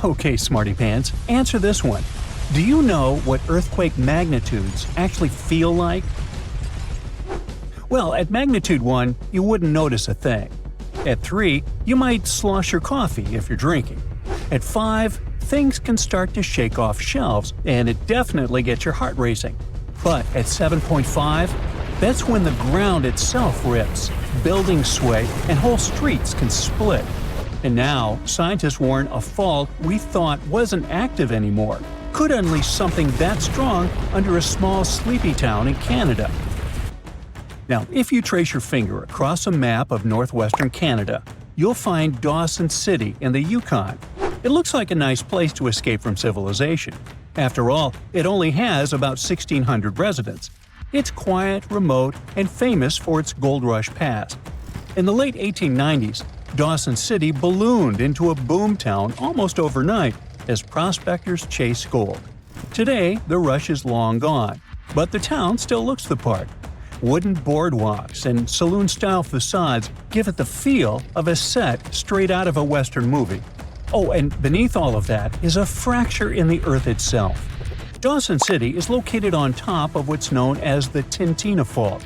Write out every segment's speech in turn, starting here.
Okay, smarty pants, answer this one. Do you know what earthquake magnitudes actually feel like? Well, at magnitude 1, you wouldn't notice a thing. At 3, you might slosh your coffee if you're drinking. At 5, things can start to shake off shelves, and it definitely gets your heart racing. But at 7.5, that's when the ground itself rips, buildings sway, and whole streets can split. And now, scientists warn a fault we thought wasn't active anymore could unleash something that strong under a small sleepy town in Canada. Now, if you trace your finger across a map of northwestern Canada, you'll find Dawson City in the Yukon. It looks like a nice place to escape from civilization. After all, it only has about 1,600 residents. It's quiet, remote, and famous for its gold rush past. In the late 1890s, Dawson City ballooned into a boomtown almost overnight as prospectors chased gold. Today, the rush is long gone, but the town still looks the part. Wooden boardwalks and saloon-style facades give it the feel of a set straight out of a Western movie. Oh, and beneath all of that is a fracture in the Earth itself. Dawson City is located on top of what's known as the Tintina Fault.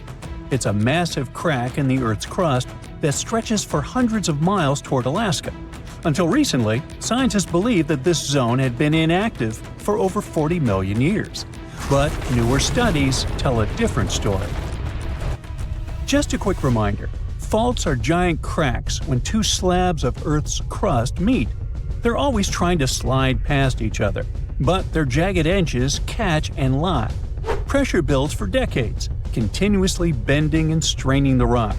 It's a massive crack in the Earth's crust that stretches for hundreds of miles toward Alaska. Until recently, scientists believed that this zone had been inactive for over 40 million years. But newer studies tell a different story. Just a quick reminder, faults are giant cracks when two slabs of Earth's crust meet. They're always trying to slide past each other, but their jagged edges catch and lock. Pressure builds for decades, continuously bending and straining the rock.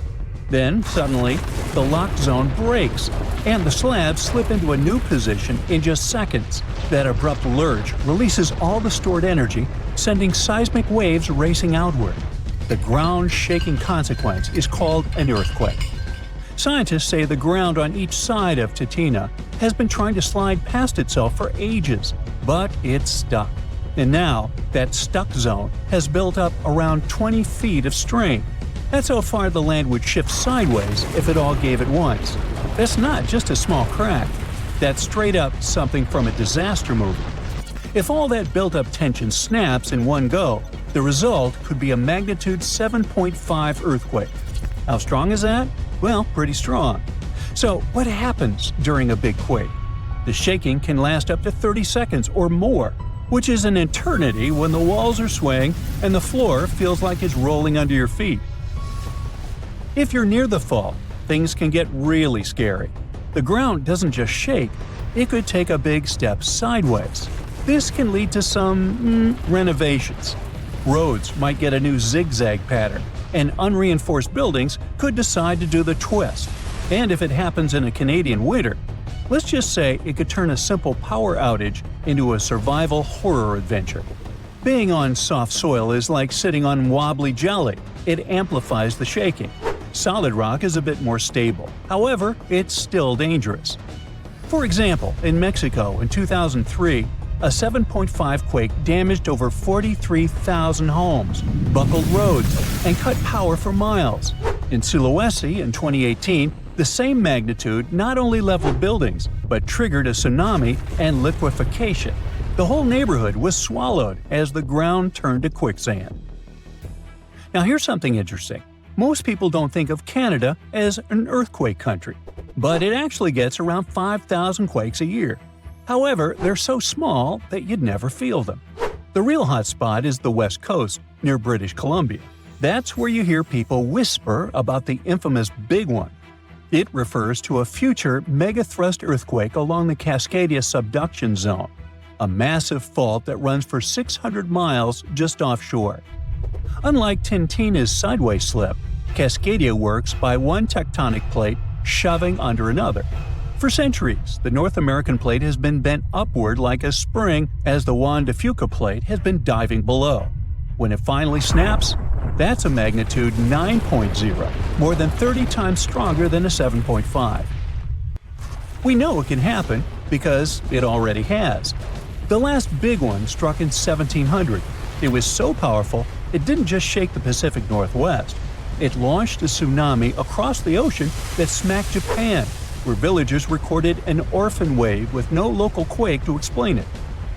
Then, suddenly, the locked zone breaks, and the slabs slip into a new position in just seconds. That abrupt lurch releases all the stored energy, sending seismic waves racing outward. The ground-shaking consequence is called an earthquake. Scientists say the ground on each side of Tintina has been trying to slide past itself for ages, but it's stuck. And now, that stuck zone has built up around 20 feet of strain. That's how far the land would shift sideways if it all gave at once. That's not just a small crack. That's straight up something from a disaster movie. If all that built-up tension snaps in one go, the result could be a magnitude 7.5 earthquake. How strong is that? Well, pretty strong. So, what happens during a big quake? The shaking can last up to 30 seconds or more, which is an eternity when the walls are swaying and the floor feels like it's rolling under your feet. If you're near the fault, things can get really scary. The ground doesn't just shake, it could take a big step sideways. This can lead to some renovations. Roads might get a new zigzag pattern, and unreinforced buildings could decide to do the twist. And if it happens in a Canadian winter, let's just say it could turn a simple power outage into a survival horror adventure. Being on soft soil is like sitting on wobbly jelly. It amplifies the shaking. Solid rock is a bit more stable. However, it's still dangerous. For example, in Mexico in 2003, a 7.5 quake damaged over 43,000 homes, buckled roads, and cut power for miles. In Sulawesi in 2018, the same magnitude not only leveled buildings, but triggered a tsunami and liquefaction. The whole neighborhood was swallowed as the ground turned to quicksand. Now here's something interesting. Most people don't think of Canada as an earthquake country, but it actually gets around 5,000 quakes a year. However, they're so small that you'd never feel them. The real hot spot is the West Coast, near British Columbia. That's where you hear people whisper about the infamous Big One. It refers to a future megathrust earthquake along the Cascadia Subduction Zone, a massive fault that runs for 600 miles just offshore. Unlike Tintina's sideways slip, Cascadia works by one tectonic plate shoving under another. For centuries, the North American plate has been bent upward like a spring as the Juan de Fuca plate has been diving below. When it finally snaps, that's a magnitude 9.0, more than 30 times stronger than a 7.5. We know it can happen because it already has. The last big one struck in 1700. It was so powerful, it didn't just shake the Pacific Northwest. It launched a tsunami across the ocean that smacked Japan, where villagers recorded an orphan wave with no local quake to explain it.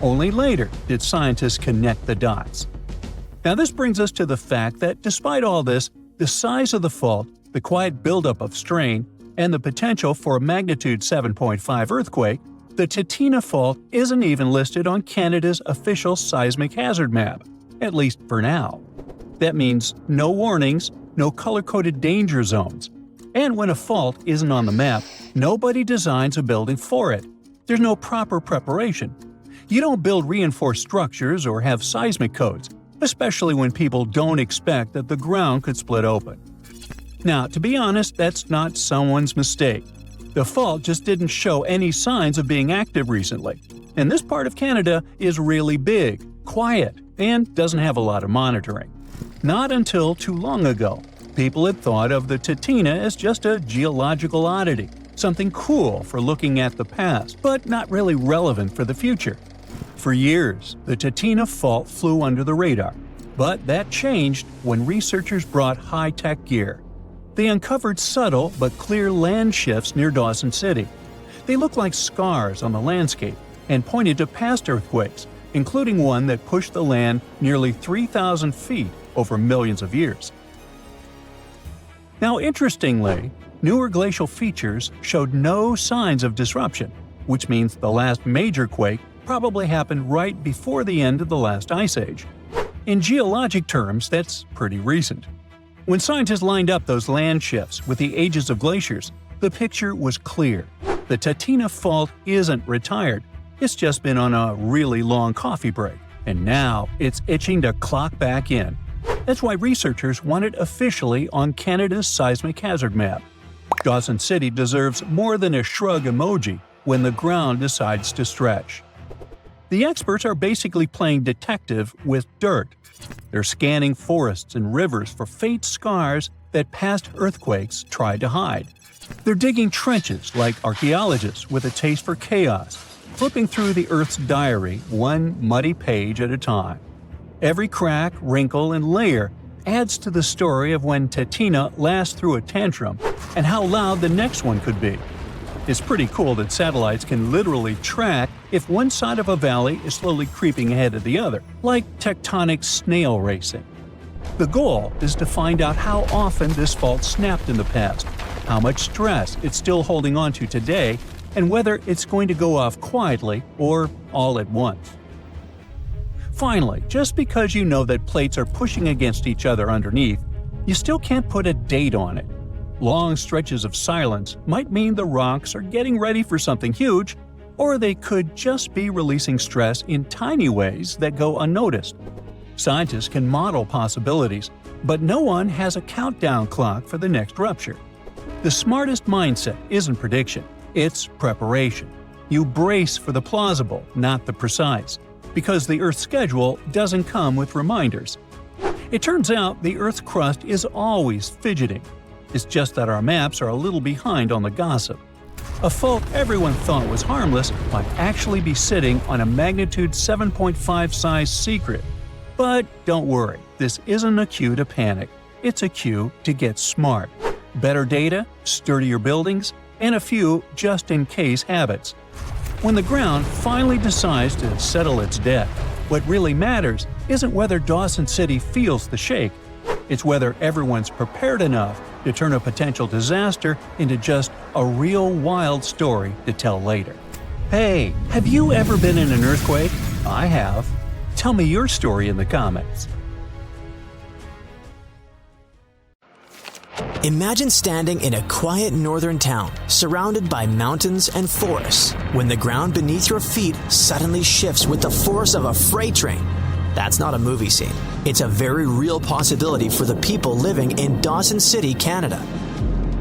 Only later did scientists connect the dots. Now this brings us to the fact that despite all this, the size of the fault, the quiet buildup of strain, and the potential for a magnitude 7.5 earthquake, the Tintina fault isn't even listed on Canada's official seismic hazard map, at least for now. That means no warnings, no color-coded danger zones. And when a fault isn't on the map, nobody designs a building for it. There's no proper preparation. You don't build reinforced structures or have seismic codes, especially when people don't expect that the ground could split open. Now, to be honest, that's not someone's mistake. The fault just didn't show any signs of being active recently. And this part of Canada is really big, quiet, and doesn't have a lot of monitoring. Not until too long ago, people had thought of the Tintina as just a geological oddity, something cool for looking at the past, but not really relevant for the future. For years, the Tintina fault flew under the radar, but that changed when researchers brought high-tech gear. They uncovered subtle but clear land shifts near Dawson City. They looked like scars on the landscape and pointed to past earthquakes, including one that pushed the land nearly 3,000 feet over millions of years. Now, interestingly, newer glacial features showed no signs of disruption, which means the last major quake probably happened right before the end of the last ice age. In geologic terms, that's pretty recent. When scientists lined up those land shifts with the ages of glaciers, the picture was clear. The Tintina fault isn't retired. It's just been on a really long coffee break, and now it's itching to clock back in. That's why researchers want it officially on Canada's seismic hazard map. Dawson City deserves more than a shrug emoji when the ground decides to stretch. The experts are basically playing detective with dirt. They're scanning forests and rivers for faint scars that past earthquakes tried to hide. They're digging trenches like archaeologists with a taste for chaos, flipping through the Earth's diary one muddy page at a time. Every crack, wrinkle, and layer adds to the story of when Tintina last threw a tantrum and how loud the next one could be. It's pretty cool that satellites can literally track if one side of a valley is slowly creeping ahead of the other, like tectonic snail racing. The goal is to find out how often this fault snapped in the past, how much stress it's still holding on to today, and whether it's going to go off quietly or all at once. Finally, just because you know that plates are pushing against each other underneath, you still can't put a date on it. Long stretches of silence might mean the rocks are getting ready for something huge, or they could just be releasing stress in tiny ways that go unnoticed. Scientists can model possibilities, but no one has a countdown clock for the next rupture. The smartest mindset isn't prediction, it's preparation. You brace for the plausible, not the precise, because the Earth's schedule doesn't come with reminders. It turns out the Earth's crust is always fidgeting. It's just that our maps are a little behind on the gossip. A fault everyone thought was harmless might actually be sitting on a magnitude 7.5 size secret. But don't worry, this isn't a cue to panic. It's a cue to get smart. Better data, sturdier buildings, and a few just-in-case habits. When the ground finally decides to settle its debt, what really matters isn't whether Dawson City feels the shake. It's whether everyone's prepared enough to turn a potential disaster into just a real wild story to tell later. Hey, have you ever been in an earthquake? I have. Tell me your story in the comments. Imagine standing in a quiet northern town, surrounded by mountains and forests, when the ground beneath your feet suddenly shifts with the force of a freight train. That's not a movie scene. It's a very real possibility for the people living in Dawson City, Canada.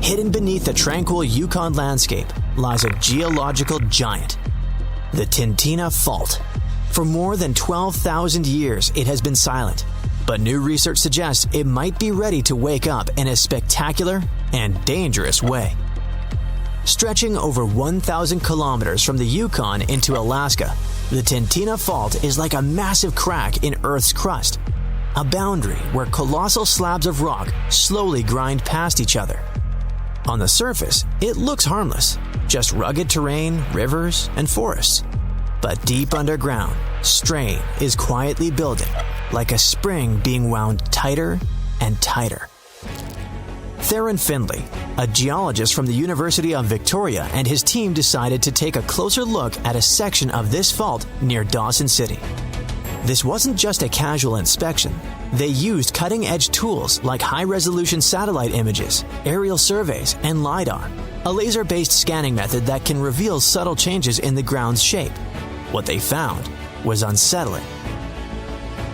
Hidden beneath the tranquil Yukon landscape lies a geological giant, the Tintina Fault. For more than 12,000 years, it has been silent, but new research suggests it might be ready to wake up in a spectacular and dangerous way. Stretching over 1,000 kilometers from the Yukon into Alaska, the Tintina Fault is like a massive crack in Earth's crust, a boundary where colossal slabs of rock slowly grind past each other. On the surface, it looks harmless, just rugged terrain, rivers, and forests. But deep underground, strain is quietly building, like a spring being wound tighter and tighter. Theron Findlay, a geologist from the University of Victoria, and his team decided to take a closer look at a section of this fault near Dawson City. This wasn't just a casual inspection. They used cutting-edge tools like high-resolution satellite images, aerial surveys, and LiDAR, a laser-based scanning method that can reveal subtle changes in the ground's shape. What they found was unsettling.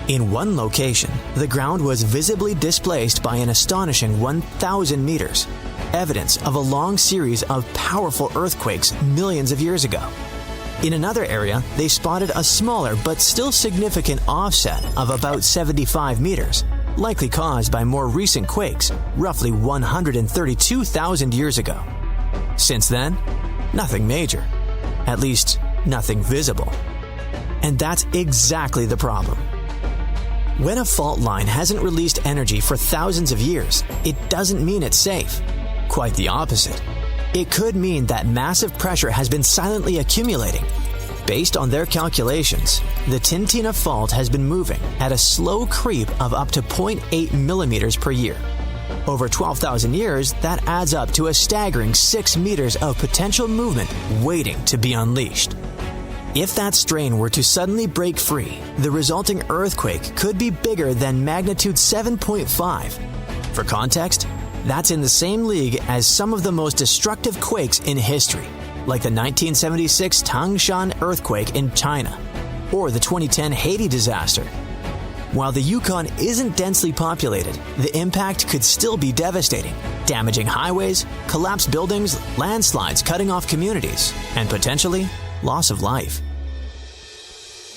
In one location, the ground was visibly displaced by an astonishing 1,000 meters, evidence of a long series of powerful earthquakes millions of years ago. In another area, they spotted a smaller but still significant offset of about 75 meters, likely caused by more recent quakes, roughly 132,000 years ago. Since then, nothing major. At least, nothing visible. And that's exactly the problem. When a fault line hasn't released energy for thousands of years, it doesn't mean it's safe. Quite the opposite. It could mean that massive pressure has been silently accumulating. Based on their calculations, the Tintina fault has been moving at a slow creep of up to 0.8 millimeters per year. Over 12,000 years, that adds up to a staggering 6 meters of potential movement waiting to be unleashed. If that strain were to suddenly break free, the resulting earthquake could be bigger than magnitude 7.5. For context, that's in the same league as some of the most destructive quakes in history, like the 1976 Tangshan earthquake in China, or the 2010 Haiti disaster. While the Yukon isn't densely populated, the impact could still be devastating, damaging highways, collapsed buildings, landslides cutting off communities, and potentially loss of life.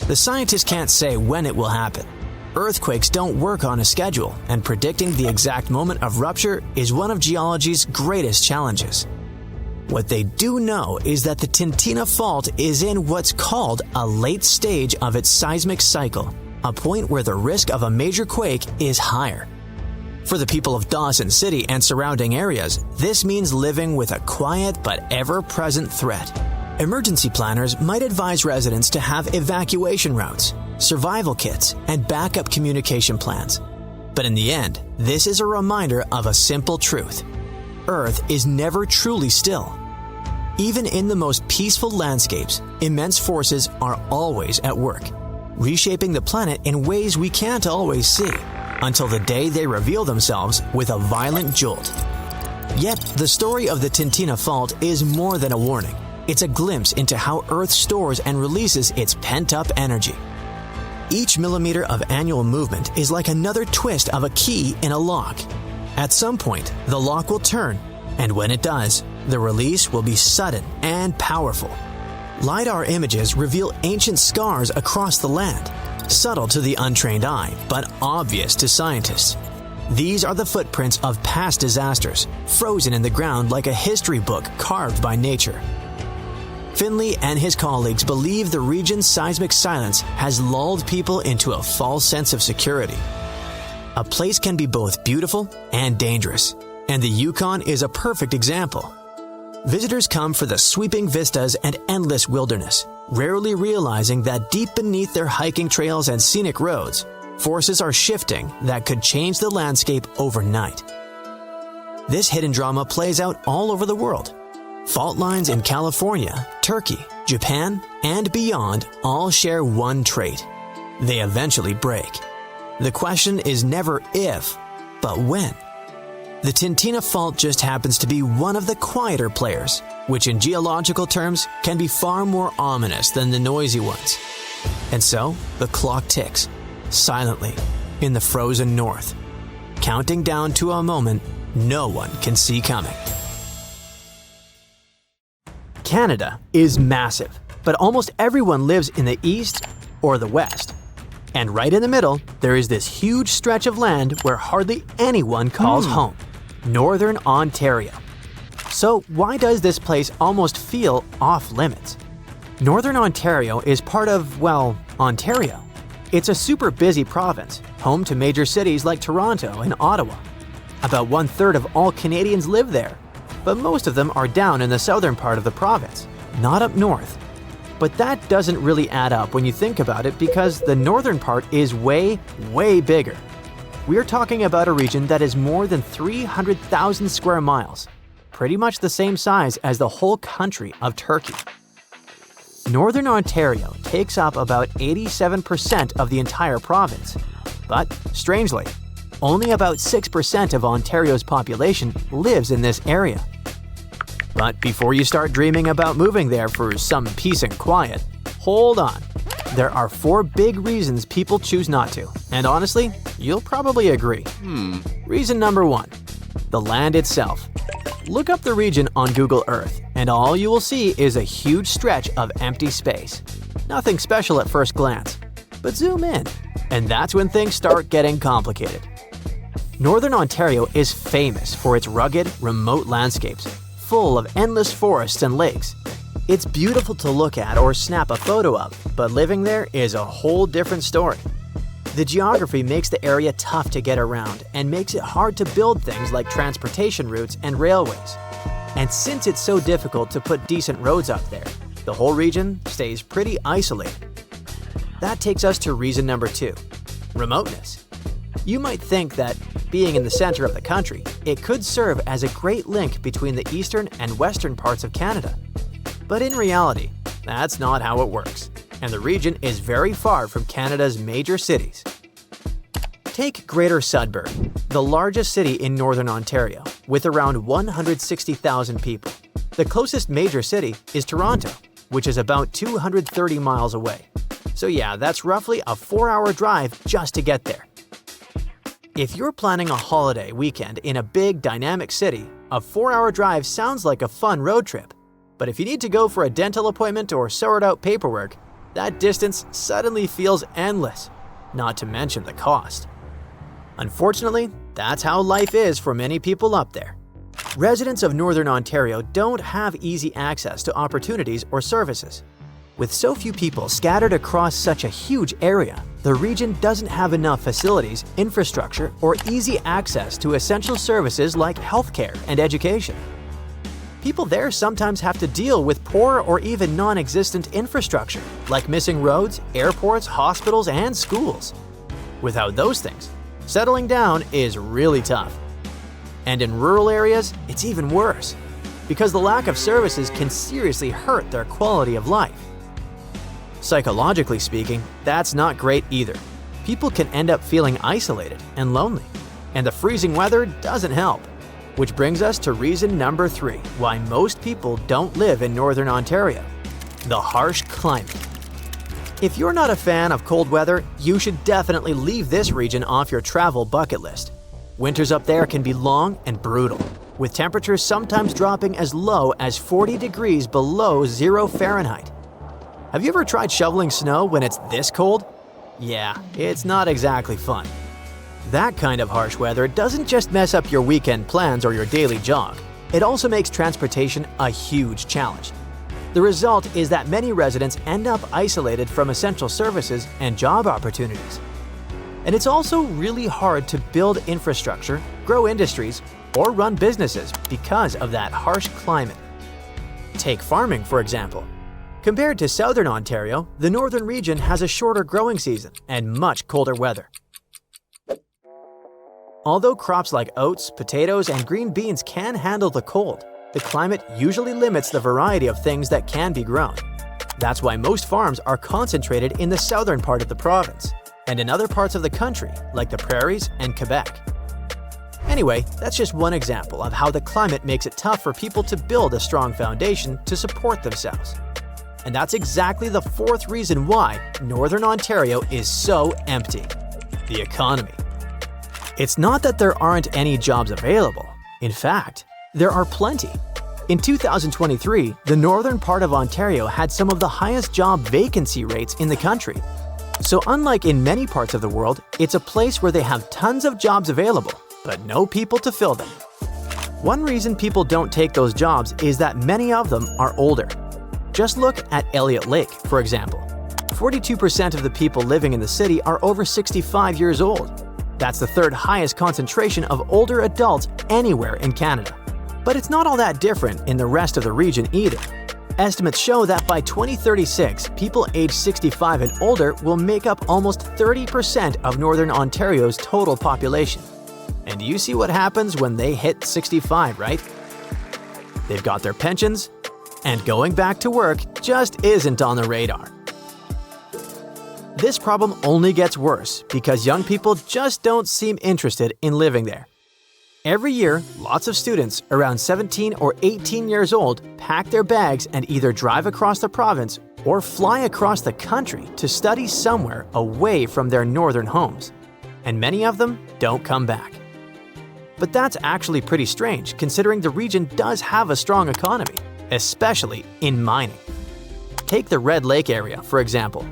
The scientists can't say when it will happen. Earthquakes don't work on a schedule, and predicting the exact moment of rupture is one of geology's greatest challenges. What they do know is that the Tintina fault is in what's called a late stage of its seismic cycle, a point where the risk of a major quake is higher. For the people of Dawson City and surrounding areas, this means living with a quiet but ever-present threat. Emergency planners might advise residents to have evacuation routes, survival kits, and backup communication plans. But in the end, this is a reminder of a simple truth. Earth is never truly still. Even in the most peaceful landscapes, immense forces are always at work, reshaping the planet in ways we can't always see, until the day they reveal themselves with a violent jolt. Yet, the story of the Tintina fault is more than a warning. It's a glimpse into how Earth stores and releases its pent-up energy. Each millimeter of annual movement is like another twist of a key in a lock. At some point, the lock will turn, and when it does, the release will be sudden and powerful. LiDAR images reveal ancient scars across the land, subtle to the untrained eye, but obvious to scientists. These are the footprints of past disasters, frozen in the ground like a history book carved by nature. Findlay and his colleagues believe the region's seismic silence has lulled people into a false sense of security. A place can be both beautiful and dangerous, and the Yukon is a perfect example. Visitors come for the sweeping vistas and endless wilderness, rarely realizing that deep beneath their hiking trails and scenic roads, forces are shifting that could change the landscape overnight. This hidden drama plays out all over the world. Fault lines in California, Turkey, Japan, and beyond all share one trait. They eventually break. The question is never if, but when. The Tintina fault just happens to be one of the quieter players, which in geological terms can be far more ominous than the noisy ones. And so, the clock ticks, silently, in the frozen north, counting down to a moment no one can see coming. Canada is massive, but almost everyone lives in the east or the west. And right in the middle, there is this huge stretch of land where hardly anyone calls home, Northern Ontario. So why does this place almost feel off-limits? Northern Ontario is part of, well, Ontario. It's a super busy province, home to major cities like Toronto and Ottawa. About 1/3 of all Canadians live there. but most of them are down in the southern part of the province, not up north. But that doesn't really add up when you think about it because the northern part is way, way bigger. We're talking about a region that is more than 300,000 square miles, pretty much the same size as the whole country of Turkey. Northern Ontario takes up about 87% of the entire province, but strangely, only about 6% of Ontario's population lives in this area. But before you start dreaming about moving there for some peace and quiet, hold on. There are 4 big reasons people choose not to, and honestly, you'll probably agree. Reason number 1, the land itself. Look up the region on Google Earth, and all you will see is a huge stretch of empty space. Nothing special at first glance, but zoom in, and that's when things start getting complicated. Northern Ontario is famous for its rugged, remote landscapes, full of endless forests and lakes. It's beautiful to look at or snap a photo of, but living there is a whole different story. The geography makes the area tough to get around and makes it hard to build things like transportation routes and railways. And since it's so difficult to put decent roads up there, the whole region stays pretty isolated. That takes us to reason number 2, remoteness. You might think that, being in the center of the country, it could serve as a great link between the eastern and western parts of Canada. But in reality, that's not how it works, and the region is very far from Canada's major cities. Take Greater Sudbury, the largest city in Northern Ontario, with around 160,000 people. The closest major city is Toronto, which is about 230 miles away. So yeah, that's roughly a 4-hour drive just to get there. If you're planning a holiday weekend in a big, dynamic city, a 4-hour drive sounds like a fun road trip. But if you need to go for a dental appointment or sort out paperwork, that distance suddenly feels endless, not to mention the cost. Unfortunately, that's how life is for many people up there. Residents of Northern Ontario don't have easy access to opportunities or services. With so few people scattered across such a huge area, the region doesn't have enough facilities, infrastructure, or easy access to essential services like healthcare and education. People there sometimes have to deal with poor or even non-existent infrastructure, like missing roads, airports, hospitals, and schools. Without those things, settling down is really tough. And in rural areas, it's even worse, because the lack of services can seriously hurt their quality of life. Psychologically speaking, that's not great either. People can end up feeling isolated and lonely, and the freezing weather doesn't help. Which brings us to reason number 3, why most people don't live in Northern Ontario: the harsh climate. If you're not a fan of cold weather, you should definitely leave this region off your travel bucket list. Winters up there can be long and brutal, with temperatures sometimes dropping as low as 40 degrees below 0 Fahrenheit. Have you ever tried shoveling snow when it's this cold? Yeah, it's not exactly fun. That kind of harsh weather doesn't just mess up your weekend plans or your daily jog. It also makes transportation a huge challenge. The result is that many residents end up isolated from essential services and job opportunities. And it's also really hard to build infrastructure, grow industries, or run businesses because of that harsh climate. Take farming, for example. Compared to southern Ontario, the northern region has a shorter growing season and much colder weather. Although crops like oats, potatoes, and green beans can handle the cold, the climate usually limits the variety of things that can be grown. That's why most farms are concentrated in the southern part of the province, and in other parts of the country, like the prairies and Quebec. Anyway, that's just one example of how the climate makes it tough for people to build a strong foundation to support themselves. And that's exactly the 4th reason why Northern Ontario is so empty: the economy. It's not that there aren't any jobs available. In fact, there are plenty. In 2023, the northern part of Ontario had some of the highest job vacancy rates in the country. So unlike in many parts of the world, it's a place where they have tons of jobs available, but no people to fill them. One reason people don't take those jobs is that many of them are older. Just look at Elliott Lake, for example. 42% of the people living in the city are over 65 years old. That's the 3rd highest concentration of older adults anywhere in Canada. But it's not all that different in the rest of the region either. Estimates show that by 2036, people aged 65 and older will make up almost 30% of Northern Ontario's total population. And you see what happens when they hit 65, right? They've got their pensions, and going back to work just isn't on the radar. This problem only gets worse because young people just don't seem interested in living there. Every year, lots of students around 17 or 18 years old pack their bags and either drive across the province or fly across the country to study somewhere away from their northern homes. And many of them don't come back. But that's actually pretty strange considering the region does have a strong economy, especially in mining. Take the Red Lake area, for example.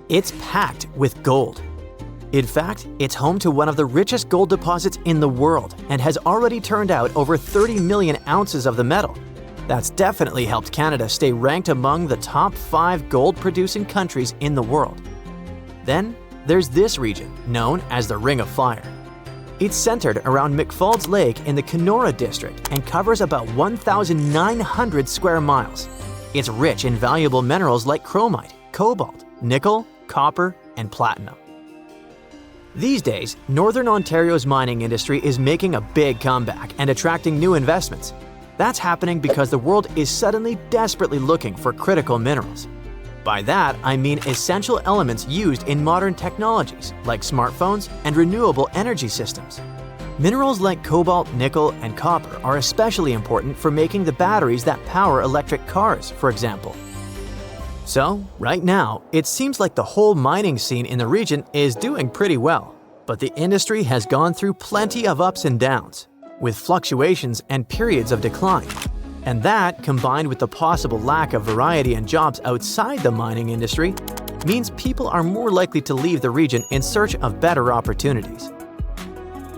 It's packed with gold. In fact, it's home to one of the richest gold deposits in the world and has already turned out over 30 million ounces of the metal. That's definitely helped Canada stay ranked among the top 5 gold-producing countries in the world. Then, there's this region, known as the Ring of Fire. It's centered around McFaulds Lake in the Kenora district and covers about 1,900 square miles. It's rich in valuable minerals like chromite, cobalt, nickel, copper, and platinum. These days, Northern Ontario's mining industry is making a big comeback and attracting new investments. That's happening because the world is suddenly desperately looking for critical minerals. By that, I mean essential elements used in modern technologies like smartphones and renewable energy systems. Minerals like cobalt, nickel, and copper are especially important for making the batteries that power electric cars, for example. So, right now, it seems like the whole mining scene in the region is doing pretty well. But the industry has gone through plenty of ups and downs, with fluctuations and periods of decline. And that, combined with the possible lack of variety and jobs outside the mining industry, means people are more likely to leave the region in search of better opportunities.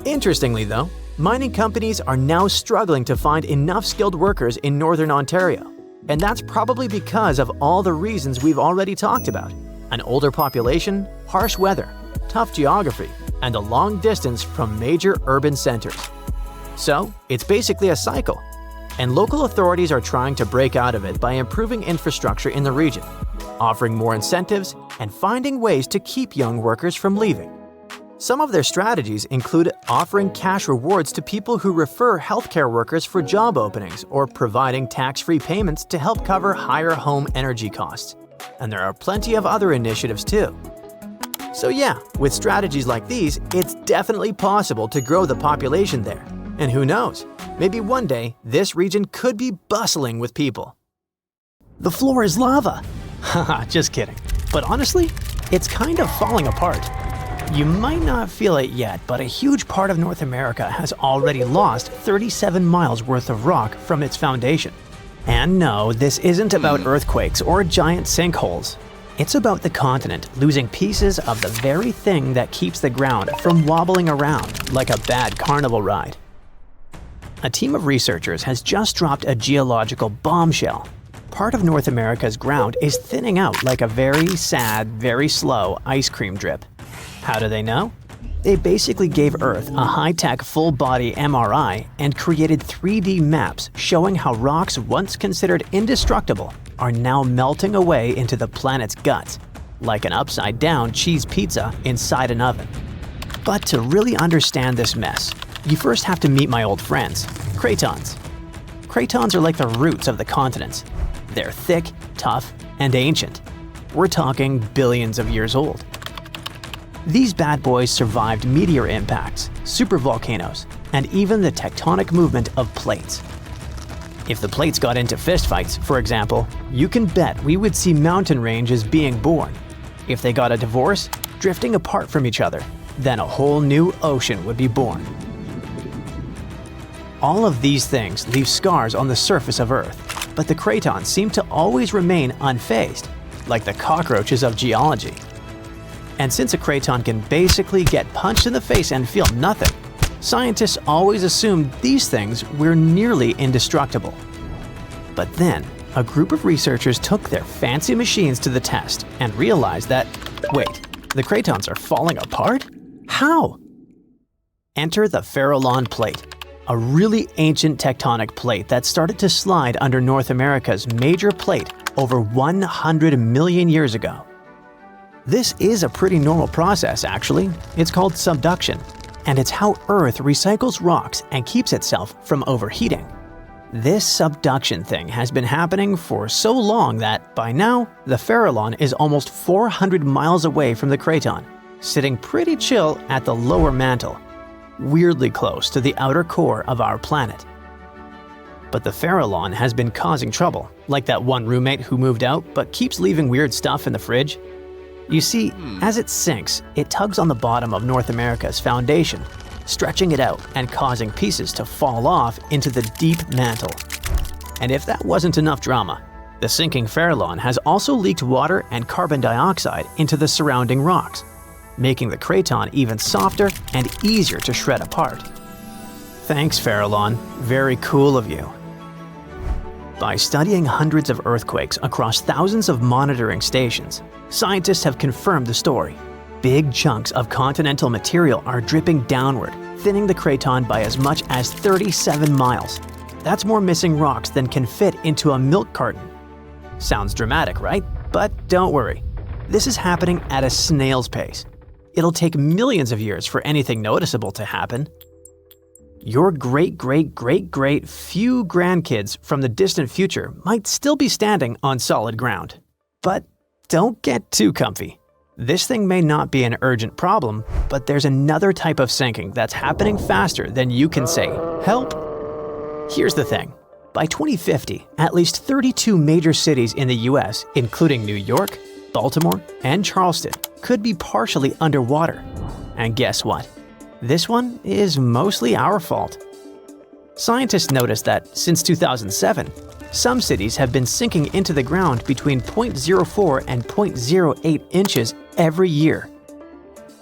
Interestingly though, mining companies are now struggling to find enough skilled workers in Northern Ontario. And that's probably because of all the reasons we've already talked about: an older population, harsh weather, tough geography, and a long distance from major urban centers. So, it's basically a cycle. And local authorities are trying to break out of it by improving infrastructure in the region, offering more incentives, and finding ways to keep young workers from leaving. Some of their strategies include offering cash rewards to people who refer healthcare workers for job openings or providing tax-free payments to help cover higher home energy costs. And there are plenty of other initiatives too. So yeah, with strategies like these, it's definitely possible to grow the population there. And who knows, maybe one day this region could be bustling with people. The floor is lava. Haha, just kidding. But honestly, it's kind of falling apart. You might not feel it yet, but a huge part of North America has already lost 37 miles worth of rock from its foundation. And no, this isn't about earthquakes or giant sinkholes. It's about the continent losing pieces of the very thing that keeps the ground from wobbling around like a bad carnival ride. A team of researchers has just dropped a geological bombshell. Part of North America's ground is thinning out like a very sad, very slow ice cream drip. How do they know? They basically gave Earth a high-tech full-body MRI and created 3D maps showing how rocks once considered indestructible are now melting away into the planet's guts, like an upside-down cheese pizza inside an oven. But to really understand this mess, you first have to meet my old friends, cratons. Cratons are like the roots of the continents. They're thick, tough, and ancient. We're talking billions of years old. These bad boys survived meteor impacts, supervolcanoes, and even the tectonic movement of plates. If the plates got into fistfights, for example, you can bet we would see mountain ranges being born. If they got a divorce, drifting apart from each other, then a whole new ocean would be born. All of these things leave scars on the surface of Earth, but the cratons seem to always remain unfazed, like the cockroaches of geology. And since a craton can basically get punched in the face and feel nothing, scientists always assumed these things were nearly indestructible. But then, a group of researchers took their fancy machines to the test and realized that, wait, the cratons are falling apart? How? Enter the Farallon Plate. a really ancient tectonic plate that started to slide under North America's major plate over 100 million years ago. This is a pretty normal process, actually. It's called subduction, and it's how Earth recycles rocks and keeps itself from overheating. This subduction thing has been happening for so long that, by now, the Farallon is almost 400 miles away from the craton, sitting pretty chill at the lower mantle, weirdly close to the outer core of our planet. But the Farallon has been causing trouble, like that one roommate who moved out but keeps leaving weird stuff in the fridge. You see, as it sinks, it tugs on the bottom of North America's foundation, stretching it out and causing pieces to fall off into the deep mantle. And if that wasn't enough drama, the sinking Farallon has also leaked water and carbon dioxide into the surrounding rocks, making the craton even softer and easier to shred apart. Thanks, Farallon. Very cool of you. By studying hundreds of earthquakes across thousands of monitoring stations, scientists have confirmed the story. Big chunks of continental material are dripping downward, thinning the craton by as much as 37 miles. That's more missing rocks than can fit into a milk carton. Sounds dramatic, right? But don't worry. This is happening at a snail's pace. It'll take millions of years for anything noticeable to happen. Your great-great-great-great few grandkids from the distant future might still be standing on solid ground. But don't get too comfy. This thing may not be an urgent problem, but there's another type of sinking that's happening faster than you can say, "Help!" Here's the thing. By 2050, at least 32 major cities in the US, including New York, Baltimore, and Charleston, could be partially underwater. And guess what? This one is mostly our fault. Scientists noticed that since 2007, some cities have been sinking into the ground between 0.04 and 0.08 inches every year.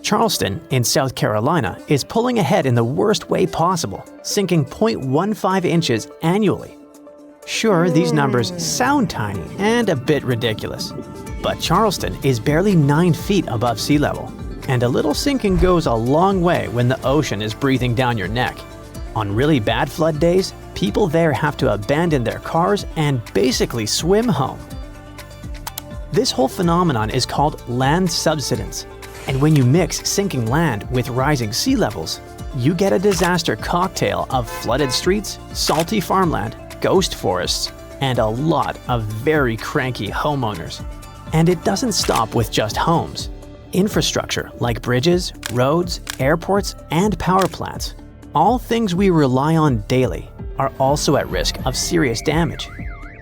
Charleston, in South Carolina, is pulling ahead in the worst way possible, sinking 0.15 inches annually. Sure, these numbers sound tiny and a bit ridiculous, but Charleston is barely 9 feet above sea level, and a little sinking goes a long way when the ocean is breathing down your neck. On really bad flood days, people there have to abandon their cars and basically swim home. This whole phenomenon is called land subsidence, and when you mix sinking land with rising sea levels, you get a disaster cocktail of flooded streets, salty farmland, ghost forests, and a lot of very cranky homeowners. And it doesn't stop with just homes. Infrastructure like bridges, roads, airports, and power plants, all things we rely on daily, are also at risk of serious damage.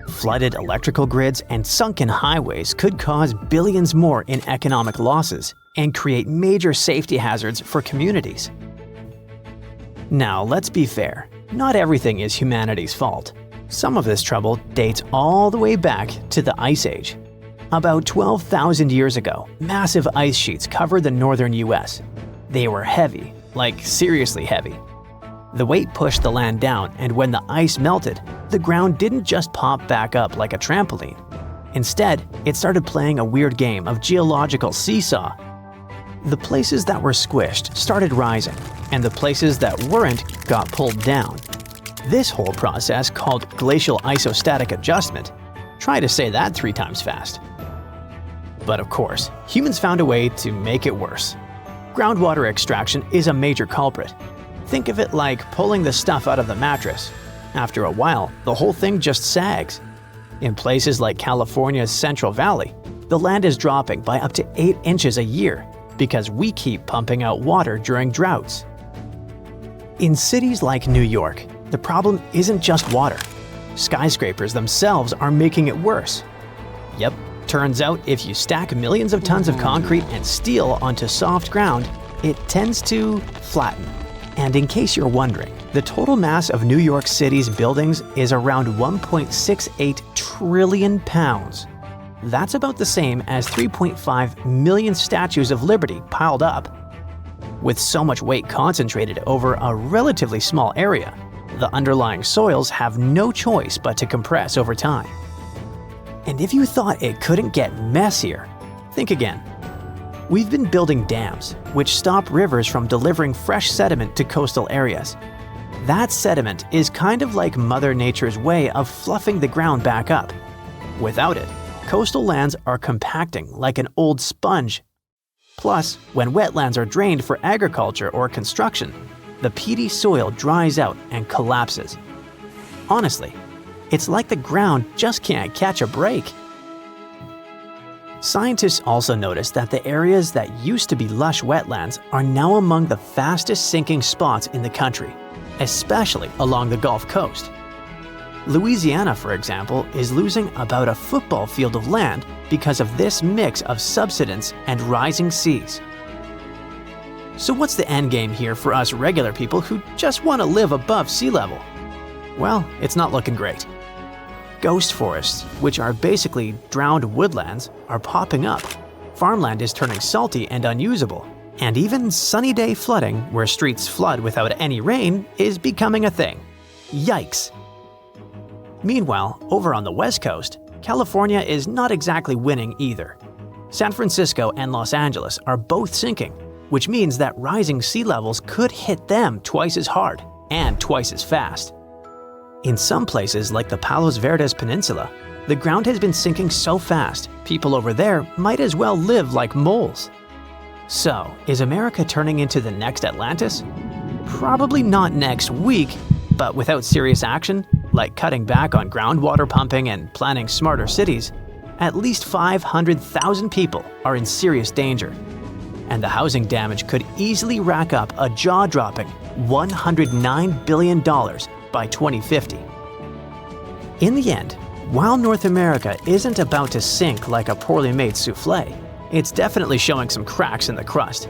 Flooded electrical grids and sunken highways could cause billions more in economic losses and create major safety hazards for communities. Now, let's be fair. Not everything is humanity's fault. Some of this trouble dates all the way back to the Ice Age. About 12,000 years ago, massive ice sheets covered the northern US. They were heavy, like seriously heavy. The weight pushed the land down, and when the ice melted, the ground didn't just pop back up like a trampoline. Instead, it started playing a weird game of geological seesaw. The places that were squished started rising, and the places that weren't got pulled down. This whole process, called glacial isostatic adjustment, try to say that 3 times fast. But of course, humans found a way to make it worse. Groundwater extraction is a major culprit. Think of it like pulling the stuff out of the mattress. After a while, the whole thing just sags. In places like California's Central Valley, the land is dropping by up to 8 inches a year because we keep pumping out water during droughts. In cities like New York, the problem isn't just water. Skyscrapers themselves are making it worse. Yep, turns out if you stack millions of tons of concrete and steel onto soft ground, it tends to flatten. And in case you're wondering, the total mass of New York City's buildings is around 1.68 trillion pounds. That's about the same as 3.5 million statues of liberty piled up. With so much weight concentrated over a relatively small area, the underlying soils have no choice but to compress over time. And if you thought it couldn't get messier, think again. We've been building dams, which stop rivers from delivering fresh sediment to coastal areas. That sediment is kind of like Mother Nature's way of fluffing the ground back up. Without it, coastal lands are compacting like an old sponge. Plus, when wetlands are drained for agriculture or construction, the peaty soil dries out and collapses. Honestly, it's like the ground just can't catch a break. Scientists also noticed that the areas that used to be lush wetlands are now among the fastest sinking spots in the country, especially along the Gulf Coast. Louisiana, for example, is losing about a football field of land because of this mix of subsidence and rising seas. So what's the endgame here for us regular people who just want to live above sea level? Well, it's not looking great. Ghost forests, which are basically drowned woodlands, are popping up. Farmland is turning salty and unusable. And even sunny day flooding, where streets flood without any rain, is becoming a thing. Yikes! Meanwhile, over on the West Coast, California is not exactly winning either. San Francisco and Los Angeles are both sinking, which means that rising sea levels could hit them twice as hard and twice as fast. In some places like the Palos Verdes Peninsula, the ground has been sinking so fast, people over there might as well live like moles. So, is America turning into the next Atlantis? Probably not next week, but without serious action, like cutting back on groundwater pumping and planning smarter cities, at least 500,000 people are in serious danger. And the housing damage could easily rack up a jaw-dropping $109 billion by 2050. In the end, while North America isn't about to sink like a poorly made souffle, it's definitely showing some cracks in the crust.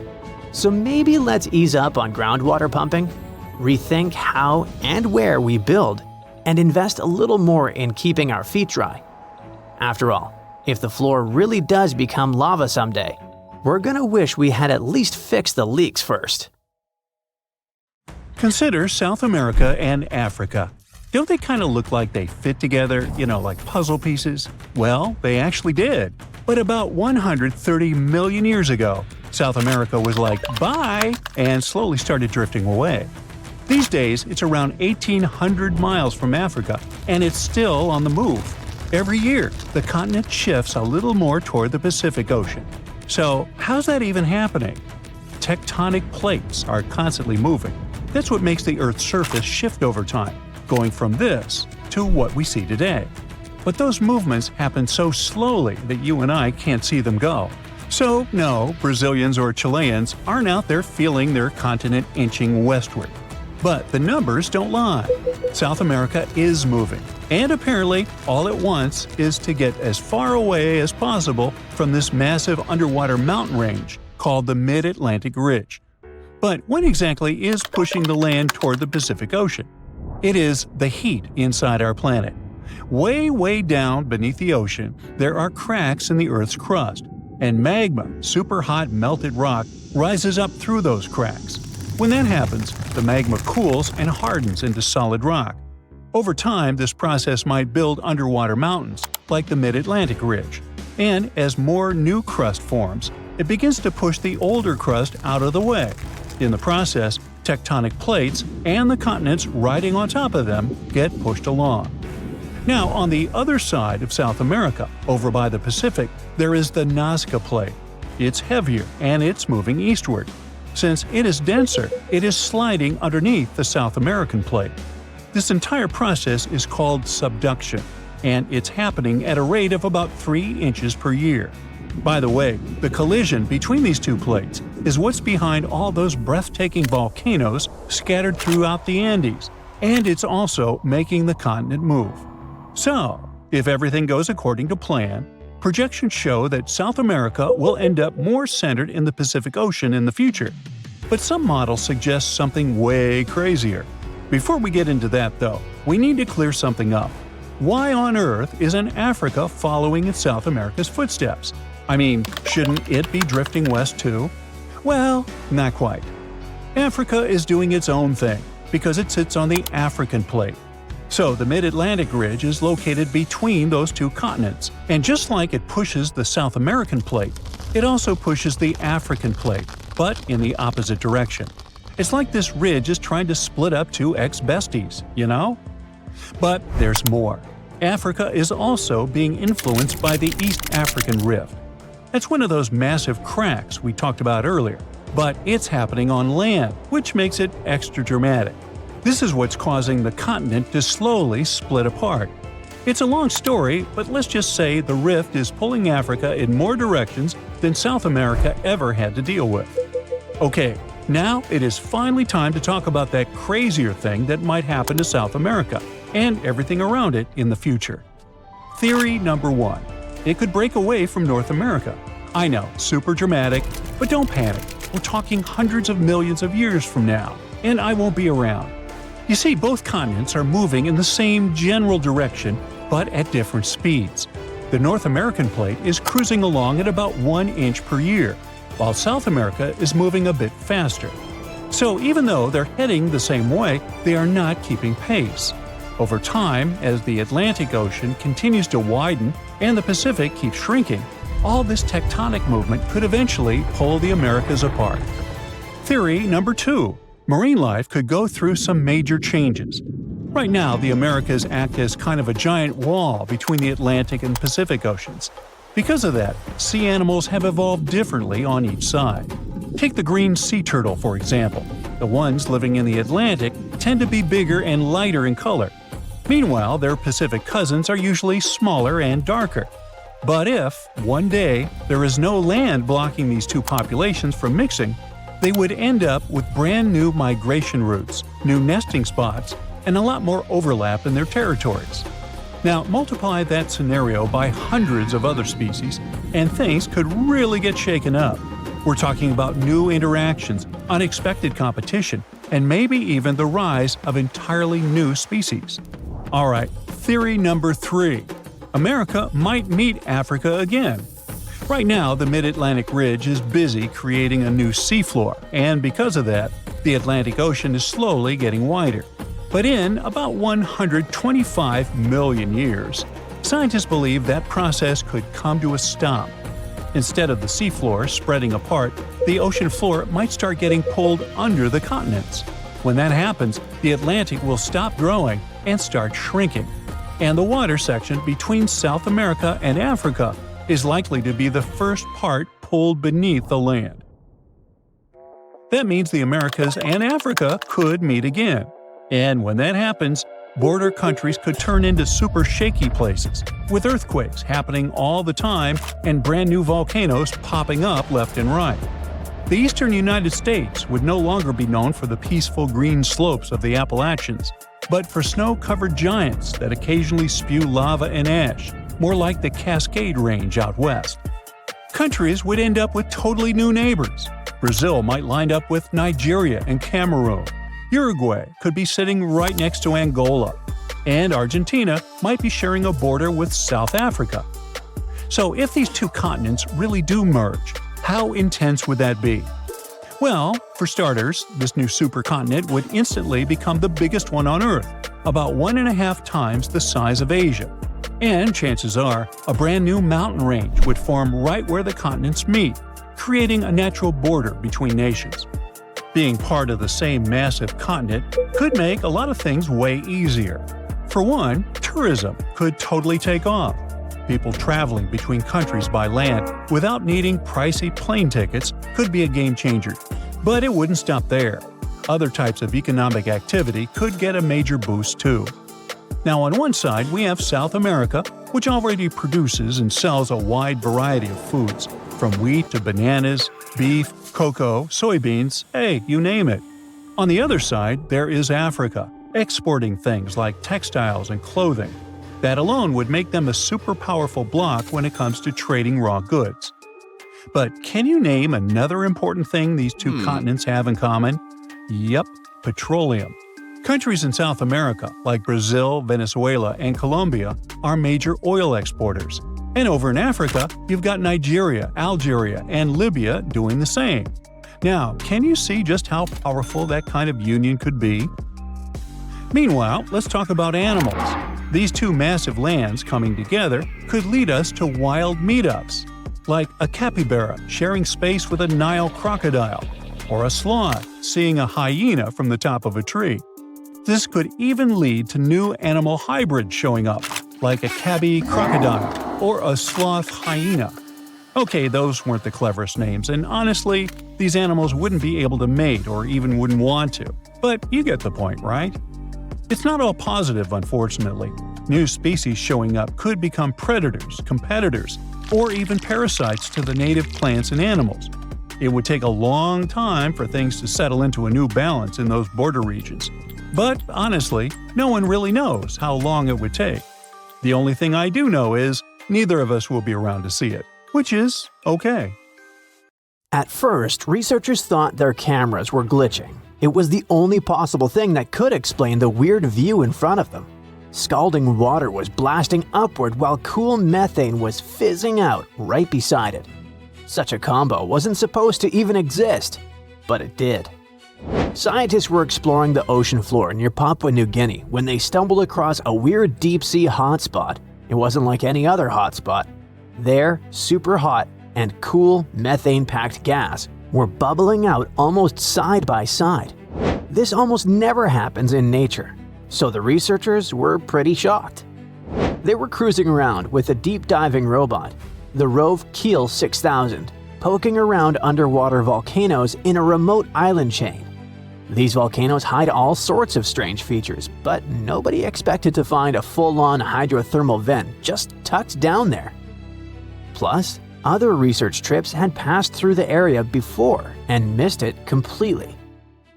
So maybe let's ease up on groundwater pumping, rethink how and where we build, and invest a little more in keeping our feet dry. After all, if the floor really does become lava someday, we're gonna wish we had at least fixed the leaks first. Consider South America and Africa. Don't they kind of look like they fit together, like puzzle pieces? Well, they actually did. But about 130 million years ago, South America was like, bye, and slowly started drifting away. These days, it's around 1,800 miles from Africa, and it's still on the move. Every year, the continent shifts a little more toward the Pacific Ocean. So, how's that even happening? Tectonic plates are constantly moving. That's what makes the Earth's surface shift over time, going from this to what we see today. But those movements happen so slowly that you and I can't see them go. So, no, Brazilians or Chileans aren't out there feeling their continent inching westward. But the numbers don't lie. South America is moving, and apparently all it wants is to get as far away as possible from this massive underwater mountain range called the Mid-Atlantic Ridge. But what exactly is pushing the land toward the Pacific Ocean? It is the heat inside our planet. Way down beneath the ocean, there are cracks in the Earth's crust, and magma, super hot melted rock, rises up through those cracks. When that happens, the magma cools and hardens into solid rock. Over time, this process might build underwater mountains, like the Mid-Atlantic Ridge. And as more new crust forms, it begins to push the older crust out of the way. In the process, tectonic plates and the continents riding on top of them get pushed along. Now, on the other side of South America, over by the Pacific, there is the Nazca Plate. It's heavier and it's moving eastward. Since it is denser, it is sliding underneath the South American Plate. This entire process is called subduction, and it's happening at a rate of about 3 inches per year. By the way, the collision between these two plates is what's behind all those breathtaking volcanoes scattered throughout the Andes, and it's also making the continent move. So, if everything goes according to plan, projections show that South America will end up more centered in the Pacific Ocean in the future. But some models suggest something way crazier. Before we get into that, though, we need to clear something up. Why on earth isn't Africa following in South America's footsteps? I mean, shouldn't it be drifting west too? Well, not quite. Africa is doing its own thing, because it sits on the African Plate. So the Mid-Atlantic Ridge is located between those two continents, and just like it pushes the South American Plate, it also pushes the African Plate, but in the opposite direction. It's like this ridge is trying to split up two ex-besties, you know? But there's more. Africa is also being influenced by the East African Rift. That's one of those massive cracks we talked about earlier, but it's happening on land, which makes it extra dramatic. This is what's causing the continent to slowly split apart. It's a long story, but let's just say the rift is pulling Africa in more directions than South America ever had to deal with. Okay, now it is finally time to talk about that crazier thing that might happen to South America and everything around it in the future. Theory number 1. It could break away from North America. I know, super dramatic, but don't panic. We're talking hundreds of millions of years from now, and I won't be around. You see, both continents are moving in the same general direction, but at different speeds. The North American plate is cruising along at about 1 inch per year, while South America is moving a bit faster. So even though they're heading the same way, they are not keeping pace. Over time, as the Atlantic Ocean continues to widen and the Pacific keeps shrinking, all this tectonic movement could eventually pull the Americas apart. Theory number 2. Marine life could go through some major changes. Right now, the Americas act as kind of a giant wall between the Atlantic and Pacific Oceans. Because of that, sea animals have evolved differently on each side. Take the green sea turtle, for example. The ones living in the Atlantic tend to be bigger and lighter in color. Meanwhile, their Pacific cousins are usually smaller and darker. But if, one day, there is no land blocking these two populations from mixing, they would end up with brand new migration routes, new nesting spots, and a lot more overlap in their territories. Now, multiply that scenario by hundreds of other species, and things could really get shaken up. We're talking about new interactions, unexpected competition, and maybe even the rise of entirely new species. Alright, theory number 3. America might meet Africa again. Right now, the Mid-Atlantic Ridge is busy creating a new seafloor, and because of that, the Atlantic Ocean is slowly getting wider. But in about 125 million years, scientists believe that process could come to a stop. Instead of the seafloor spreading apart, the ocean floor might start getting pulled under the continents. When that happens, the Atlantic will stop growing and start shrinking, and the water section between South America and Africa is likely to be the first part pulled beneath the land. That means the Americas and Africa could meet again. And when that happens, border countries could turn into super shaky places, with earthquakes happening all the time and brand new volcanoes popping up left and right. The eastern United States would no longer be known for the peaceful green slopes of the Appalachians, but for snow-covered giants that occasionally spew lava and ash, more like the Cascade Range out west. Countries would end up with totally new neighbors. Brazil might line up with Nigeria and Cameroon. Uruguay could be sitting right next to Angola. And Argentina might be sharing a border with South Africa. So if these two continents really do merge, how intense would that be? Well, for starters, this new supercontinent would instantly become the biggest one on Earth, about 1.5 times the size of Asia. And chances are, a brand new mountain range would form right where the continents meet, creating a natural border between nations. Being part of the same massive continent could make a lot of things way easier. For one, tourism could totally take off. People traveling between countries by land without needing pricey plane tickets could be a game changer. But it wouldn't stop there. Other types of economic activity could get a major boost too. Now on one side we have South America, which already produces and sells a wide variety of foods, from wheat to bananas, beef, cocoa, soybeans, hey, you name it. On the other side, there is Africa, exporting things like textiles and clothing. That alone would make them a super powerful bloc when it comes to trading raw goods. But can you name another important thing these two continents have in common? Yep, petroleum. Countries in South America, like Brazil, Venezuela, and Colombia, are major oil exporters. And over in Africa, you've got Nigeria, Algeria, and Libya doing the same. Now, can you see just how powerful that kind of union could be? Meanwhile, let's talk about animals. These two massive lands coming together could lead us to wild meetups, like a capybara sharing space with a Nile crocodile, or a sloth seeing a hyena from the top of a tree. This could even lead to new animal hybrids showing up, like a tabby crocodile or a sloth hyena. Okay, those weren't the cleverest names, and honestly, these animals wouldn't be able to mate or even wouldn't want to. But you get the point, right? It's not all positive, unfortunately. New species showing up could become predators, competitors, or even parasites to the native plants and animals. It would take a long time for things to settle into a new balance in those border regions. But honestly, no one really knows how long it would take. The only thing I do know is neither of us will be around to see it, which is okay. At first, researchers thought their cameras were glitching. It was the only possible thing that could explain the weird view in front of them. Scalding water was blasting upward while cool methane was fizzing out right beside it. Such a combo wasn't supposed to even exist, but it did. Scientists were exploring the ocean floor near Papua New Guinea when they stumbled across a weird deep-sea hotspot. It wasn't like any other hotspot. There, super hot and cool methane-packed gas were bubbling out almost side by side. This almost never happens in nature, so the researchers were pretty shocked. They were cruising around with a deep-diving robot, the Rove Keel 6000, poking around underwater volcanoes in a remote island chain. These volcanoes hide all sorts of strange features, but nobody expected to find a full-on hydrothermal vent just tucked down there. Plus, other research trips had passed through the area before and missed it completely.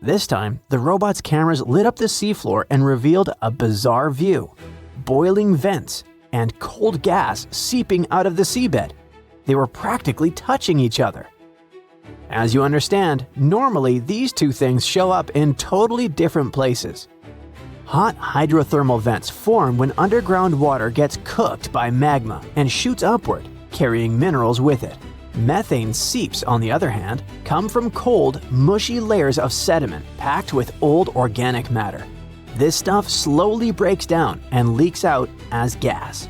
This time, the robot's cameras lit up the seafloor and revealed a bizarre view: boiling vents and cold gas seeping out of the seabed. They were practically touching each other. As you understand, normally these two things show up in totally different places. Hot hydrothermal vents form when underground water gets cooked by magma and shoots upward, carrying minerals with it. Methane seeps, on the other hand, come from cold, mushy layers of sediment packed with old organic matter. This stuff slowly breaks down and leaks out as gas.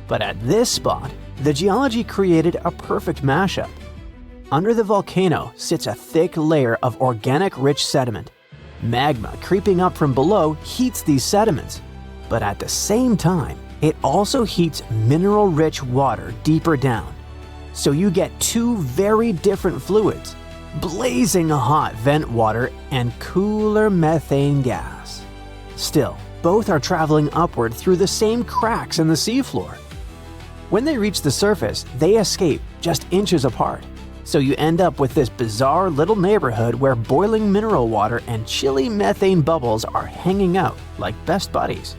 But at this spot, the geology created a perfect mashup. Under the volcano sits a thick layer of organic-rich sediment. Magma creeping up from below heats these sediments, but at the same time, it also heats mineral-rich water deeper down. So you get two very different fluids, blazing hot vent water and cooler methane gas. Still, both are traveling upward through the same cracks in the seafloor. When they reach the surface, they escape just inches apart. So you end up with this bizarre little neighborhood where boiling mineral water and chilly methane bubbles are hanging out like best buddies.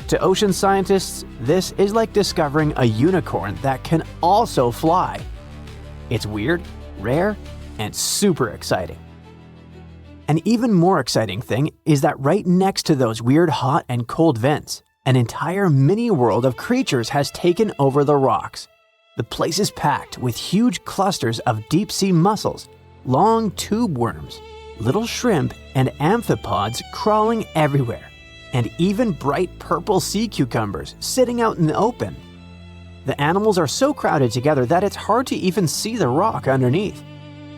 To ocean scientists, this is like discovering a unicorn that can also fly. It's weird, rare, and super exciting. An even more exciting thing is that right next to those weird hot and cold vents, an entire mini-world of creatures has taken over the rocks. The place is packed with huge clusters of deep-sea mussels, long tube worms, little shrimp and amphipods crawling everywhere, and even bright purple sea cucumbers sitting out in the open. The animals are so crowded together that it's hard to even see the rock underneath.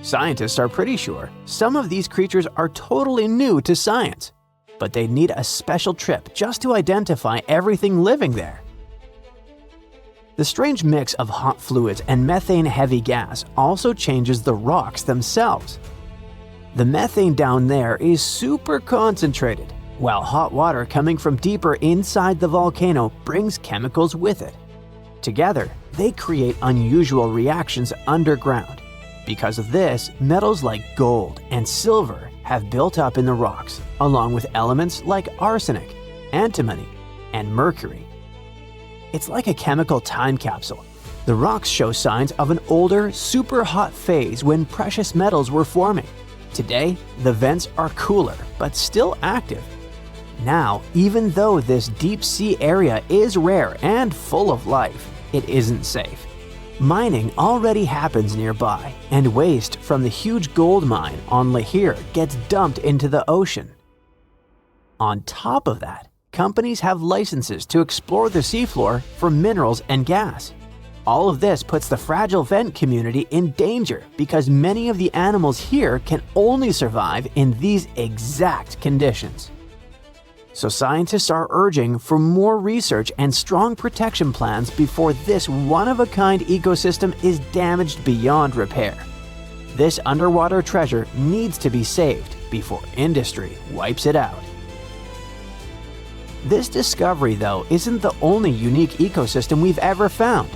Scientists are pretty sure some of these creatures are totally new to science, but they need a special trip just to identify everything living there. The strange mix of hot fluids and methane-heavy gas also changes the rocks themselves. The methane down there is super concentrated, while hot water coming from deeper inside the volcano brings chemicals with it. Together, they create unusual reactions underground. Because of this, metals like gold and silver have built up in the rocks, along with elements like arsenic, antimony, and mercury. It's like a chemical time capsule. The rocks show signs of an older, super hot phase when precious metals were forming. Today, the vents are cooler, but still active. Now, even though this deep sea area is rare and full of life, it isn't safe. Mining already happens nearby, and waste from the huge gold mine on Lahir gets dumped into the ocean. On top of that, companies have licenses to explore the seafloor for minerals and gas. All of this puts the fragile vent community in danger because many of the animals here can only survive in these exact conditions. So scientists are urging for more research and strong protection plans before this one-of-a-kind ecosystem is damaged beyond repair. This underwater treasure needs to be saved before industry wipes it out. This discovery, though, isn't the only unique ecosystem we've ever found.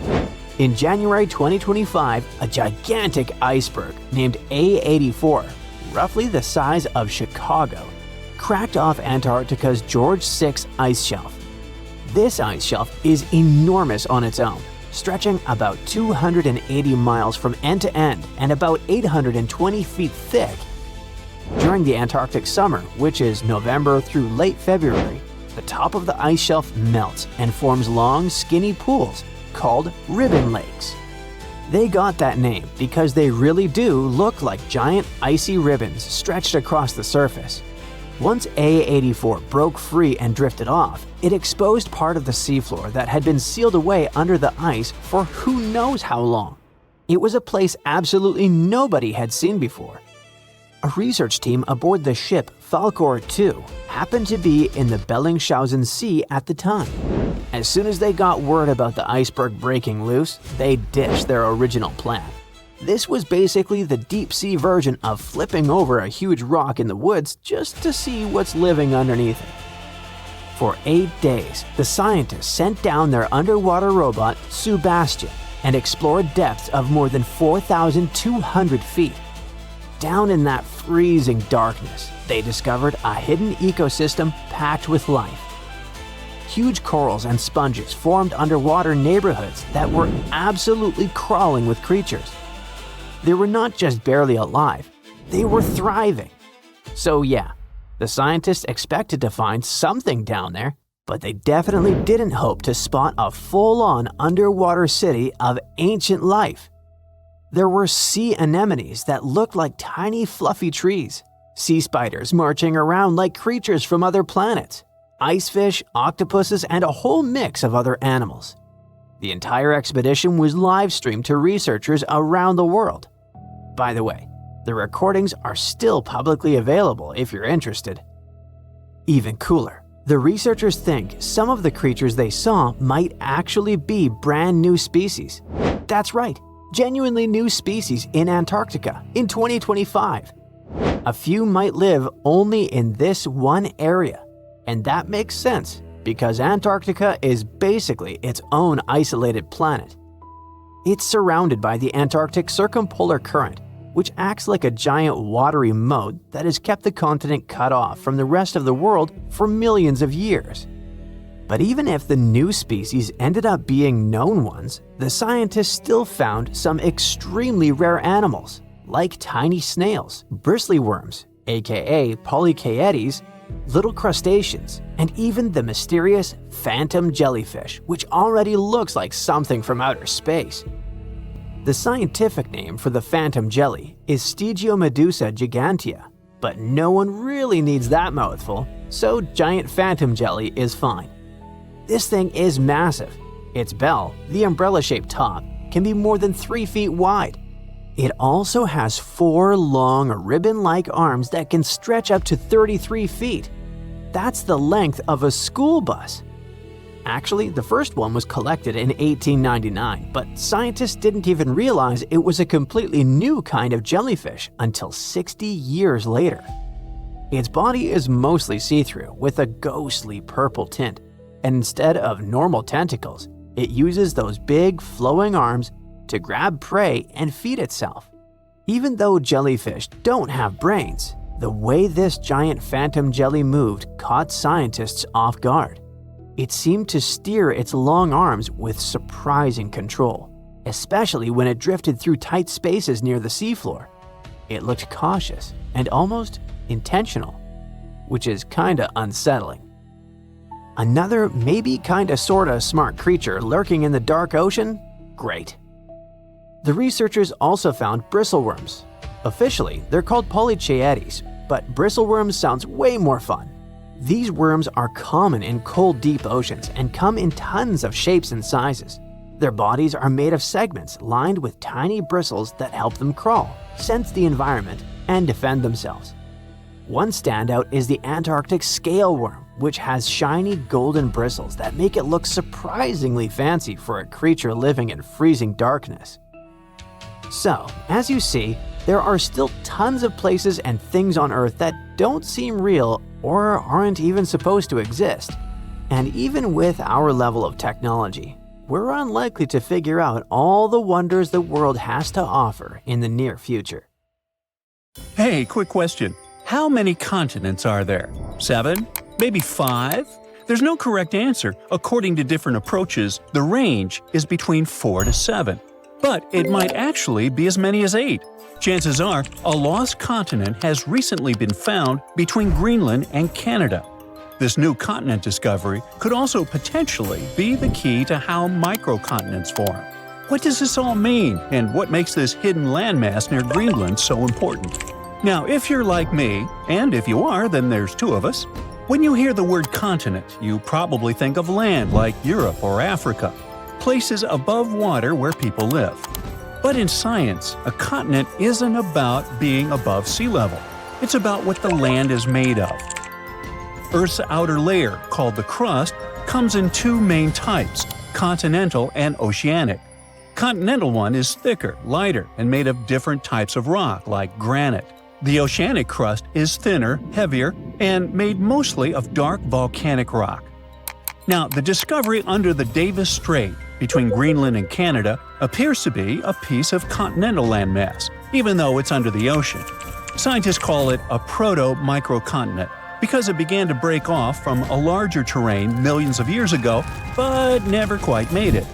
In January 2025, a gigantic iceberg named A84, roughly the size of Chicago, cracked off Antarctica's George VI ice shelf. This ice shelf is enormous on its own, stretching about 280 miles from end to end and about 820 feet thick. During the Antarctic summer, which is November through late February, the top of the ice shelf melts and forms long, skinny pools called ribbon lakes. They got that name because they really do look like giant icy ribbons stretched across the surface. Once A84 broke free and drifted off, it exposed part of the seafloor that had been sealed away under the ice for who knows how long. It was a place absolutely nobody had seen before. A research team aboard the ship Falkor 2 happened to be in the Bellingshausen Sea at the time. As soon as they got word about the iceberg breaking loose, they ditched their original plan. This was basically the deep-sea version of flipping over a huge rock in the woods just to see what's living underneath it. For 8 days, the scientists sent down their underwater robot, Sebastian, and explored depths of more than 4,200 feet. Down in that freezing darkness, they discovered a hidden ecosystem packed with life. Huge corals and sponges formed underwater neighborhoods that were absolutely crawling with creatures. They were not just barely alive, they were thriving. So yeah, the scientists expected to find something down there, but they definitely didn't hope to spot a full-on underwater city of ancient life. There were sea anemones that looked like tiny fluffy trees, sea spiders marching around like creatures from other planets, ice fish, octopuses, and a whole mix of other animals. The entire expedition was live-streamed to researchers around the world. By the way, the recordings are still publicly available if you're interested. Even cooler, the researchers think some of the creatures they saw might actually be brand new species. That's right, genuinely new species in Antarctica in 2025. A few might live only in this one area, and that makes sense because Antarctica is basically its own isolated planet. It's surrounded by the Antarctic Circumpolar Current, which acts like a giant watery moat that has kept the continent cut off from the rest of the world for millions of years. But even if the new species ended up being known ones, the scientists still found some extremely rare animals, like tiny snails, bristly worms, aka polychaetes, little crustaceans, and even the mysterious phantom jellyfish, which already looks like something from outer space. The scientific name for the phantom jelly is Stygiomedusa gigantea, but no one really needs that mouthful, so giant phantom jelly is fine. This thing is massive. Its bell, the umbrella-shaped top, can be more than 3 feet wide. It also has 4 long ribbon-like arms that can stretch up to 33 feet. That's the length of a school bus. Actually, the first one was collected in 1899, but scientists didn't even realize it was a completely new kind of jellyfish until 60 years later. Its body is mostly see-through with a ghostly purple tint, and instead of normal tentacles, it uses those big flowing arms to grab prey and feed itself. Even though jellyfish don't have brains, the way this giant phantom jelly moved caught scientists off guard. It seemed to steer its long arms with surprising control, especially when it drifted through tight spaces near the seafloor. It looked cautious and almost intentional, which is kinda unsettling. Another maybe kinda sorta smart creature lurking in the dark ocean? Great. The researchers also found bristleworms. Officially, they're called polychaetes, but bristleworms sounds way more fun. These worms are common in cold, deep oceans and come in tons of shapes and sizes. Their bodies are made of segments lined with tiny bristles that help them crawl, sense the environment, and defend themselves. One standout is the Antarctic scale worm, which has shiny golden bristles that make it look surprisingly fancy for a creature living in freezing darkness. So, as you see, there are still tons of places and things on Earth that don't seem real or aren't even supposed to exist. And even with our level of technology, we're unlikely to figure out all the wonders the world has to offer in the near future. Hey, quick question. How many continents are there? 7? Maybe 5? There's no correct answer. According to different approaches, the range is between 4 to 7. But it might actually be as many as 8. Chances are, a lost continent has recently been found between Greenland and Canada. This new continent discovery could also potentially be the key to how microcontinents form. What does this all mean, and what makes this hidden landmass near Greenland so important? Now, if you're like me, and if you are, then there's 2 of us, when you hear the word continent, you probably think of land like Europe or Africa, places above water where people live. But in science, a continent isn't about being above sea level. It's about what the land is made of. Earth's outer layer, called the crust, comes in 2 main types, continental and oceanic. Continental one is thicker, lighter, and made of different types of rock, like granite. The oceanic crust is thinner, heavier, and made mostly of dark volcanic rock. Now, the discovery under the Davis Strait between Greenland and Canada appears to be a piece of continental landmass, even though it's under the ocean. Scientists call it a Proto-Microcontinent because it began to break off from a larger terrain millions of years ago, but never quite made it.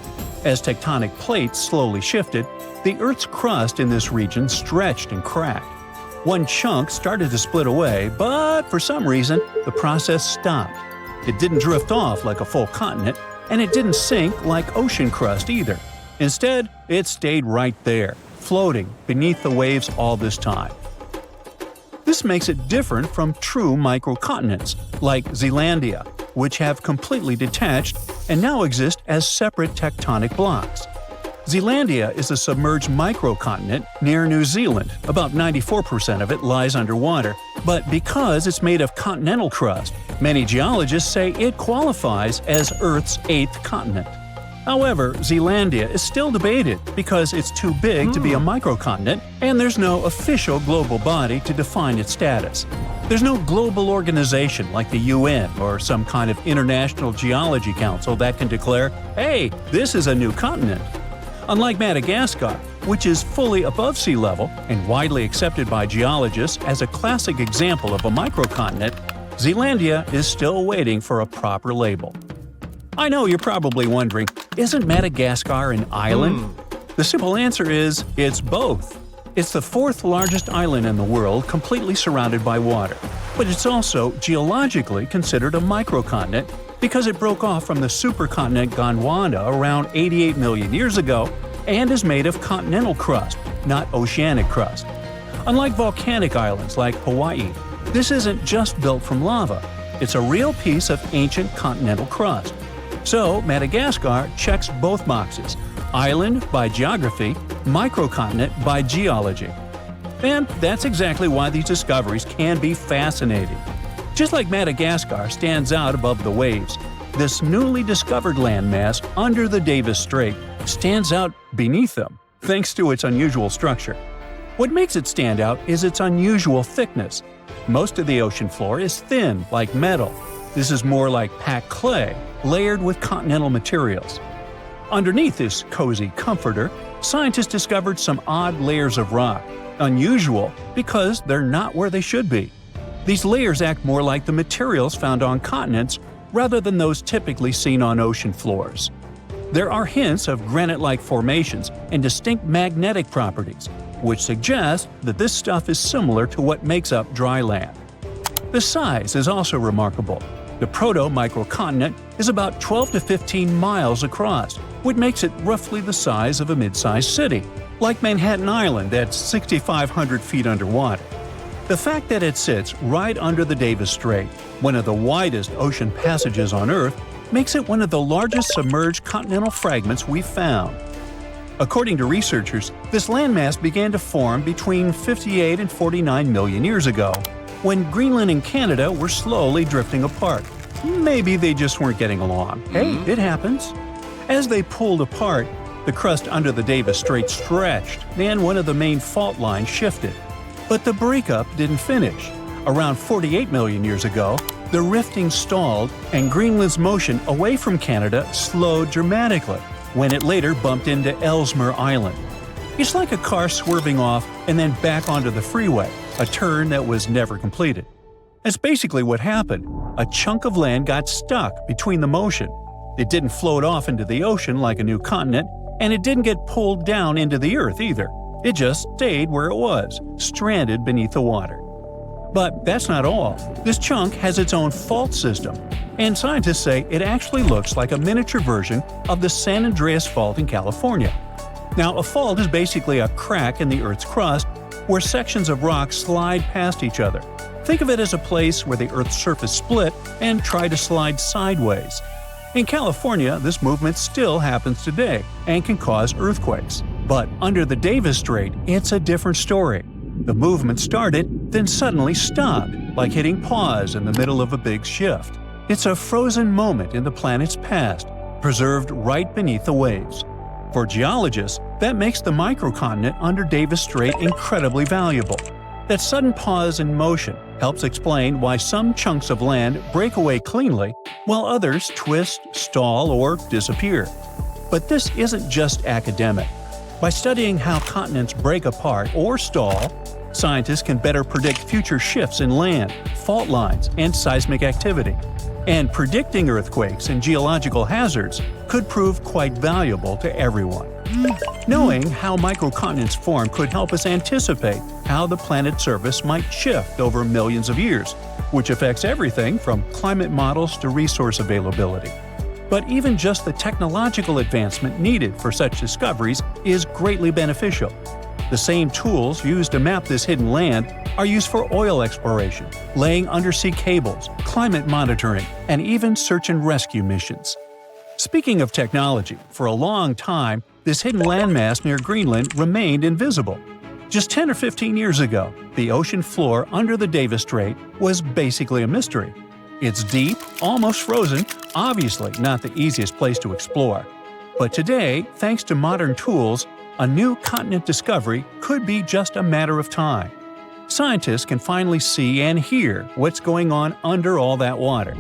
As tectonic plates slowly shifted, the Earth's crust in this region stretched and cracked. One chunk started to split away, but for some reason, the process stopped. It didn't drift off like a full continent, and it didn't sink like ocean crust either. Instead, it stayed right there, floating beneath the waves all this time. This makes it different from true microcontinents, like Zealandia, which have completely detached and now exist as separate tectonic blocks. Zealandia is a submerged microcontinent near New Zealand. About 94% of it lies underwater, but because it's made of continental crust, many geologists say it qualifies as Earth's 8th continent. However, Zealandia is still debated because it's too big to be a microcontinent, and there's no official global body to define its status. There's no global organization like the UN or some kind of international geology council that can declare, hey, this is a new continent. Unlike Madagascar, which is fully above sea level and widely accepted by geologists as a classic example of a microcontinent, Zealandia is still waiting for a proper label. I know you're probably wondering, isn't Madagascar an island? The simple answer is, it's both. It's the 4th largest island in the world, completely surrounded by water. But it's also geologically considered a microcontinent because it broke off from the supercontinent Gondwana around 88 million years ago and is made of continental crust, not oceanic crust. Unlike volcanic islands like Hawaii, this isn't just built from lava. It's a real piece of ancient continental crust. So Madagascar checks both boxes: island by geography, microcontinent by geology. And that's exactly why these discoveries can be fascinating. Just like Madagascar stands out above the waves, this newly discovered landmass under the Davis Strait stands out beneath them, thanks to its unusual structure. What makes it stand out is its unusual thickness. Most of the ocean floor is thin, like metal. This is more like packed clay, layered with continental materials. Underneath this cozy comforter, scientists discovered some odd layers of rock, unusual because they're not where they should be. These layers act more like the materials found on continents rather than those typically seen on ocean floors. There are hints of granite-like formations and distinct magnetic properties, which suggest that this stuff is similar to what makes up dry land. The size is also remarkable. The Proto-Microcontinent is about 12 to 15 miles across, which makes it roughly the size of a mid-sized city, like Manhattan Island at 6,500 feet underwater. The fact that it sits right under the Davis Strait, one of the widest ocean passages on Earth, makes it one of the largest submerged continental fragments we've found. According to researchers, this landmass began to form between 58 and 49 million years ago, when Greenland and Canada were slowly drifting apart. Maybe they just weren't getting along. Hey, it happens. As they pulled apart, the crust under the Davis Strait stretched, and one of the main fault lines shifted. But the breakup didn't finish. Around 48 million years ago, the rifting stalled, and Greenland's motion away from Canada slowed dramatically when it later bumped into Ellesmere Island. It's like a car swerving off and then back onto the freeway, a turn that was never completed. That's basically what happened. A chunk of land got stuck between the motion. It didn't float off into the ocean like a new continent, and it didn't get pulled down into the Earth either. It just stayed where it was, stranded beneath the water. But that's not all. This chunk has its own fault system, and scientists say it actually looks like a miniature version of the San Andreas Fault in California. Now, a fault is basically a crack in the Earth's crust where sections of rock slide past each other. Think of it as a place where the Earth's surface split and tried to slide sideways. In California, this movement still happens today and can cause earthquakes. But under the Davis Strait, it's a different story. The movement started, then suddenly stopped, like hitting pause in the middle of a big shift. It's a frozen moment in the planet's past, preserved right beneath the waves. For geologists, that makes the microcontinent under Davis Strait incredibly valuable. That sudden pause in motion helps explain why some chunks of land break away cleanly, while others twist, stall, or disappear. But this isn't just academic. By studying how continents break apart or stall, scientists can better predict future shifts in land, fault lines, and seismic activity. And predicting earthquakes and geological hazards could prove quite valuable to everyone. Knowing how microcontinents form could help us anticipate how the planet's surface might shift over millions of years, which affects everything from climate models to resource availability. But even just the technological advancement needed for such discoveries is greatly beneficial. The same tools used to map this hidden land are used for oil exploration, laying undersea cables, climate monitoring, and even search and rescue missions. Speaking of technology, for a long time, this hidden landmass near Greenland remained invisible. Just 10 or 15 years ago, the ocean floor under the Davis Strait was basically a mystery. It's deep, almost frozen, obviously not the easiest place to explore. But today, thanks to modern tools, a new continent discovery could be just a matter of time. Scientists can finally see and hear what's going on under all that water.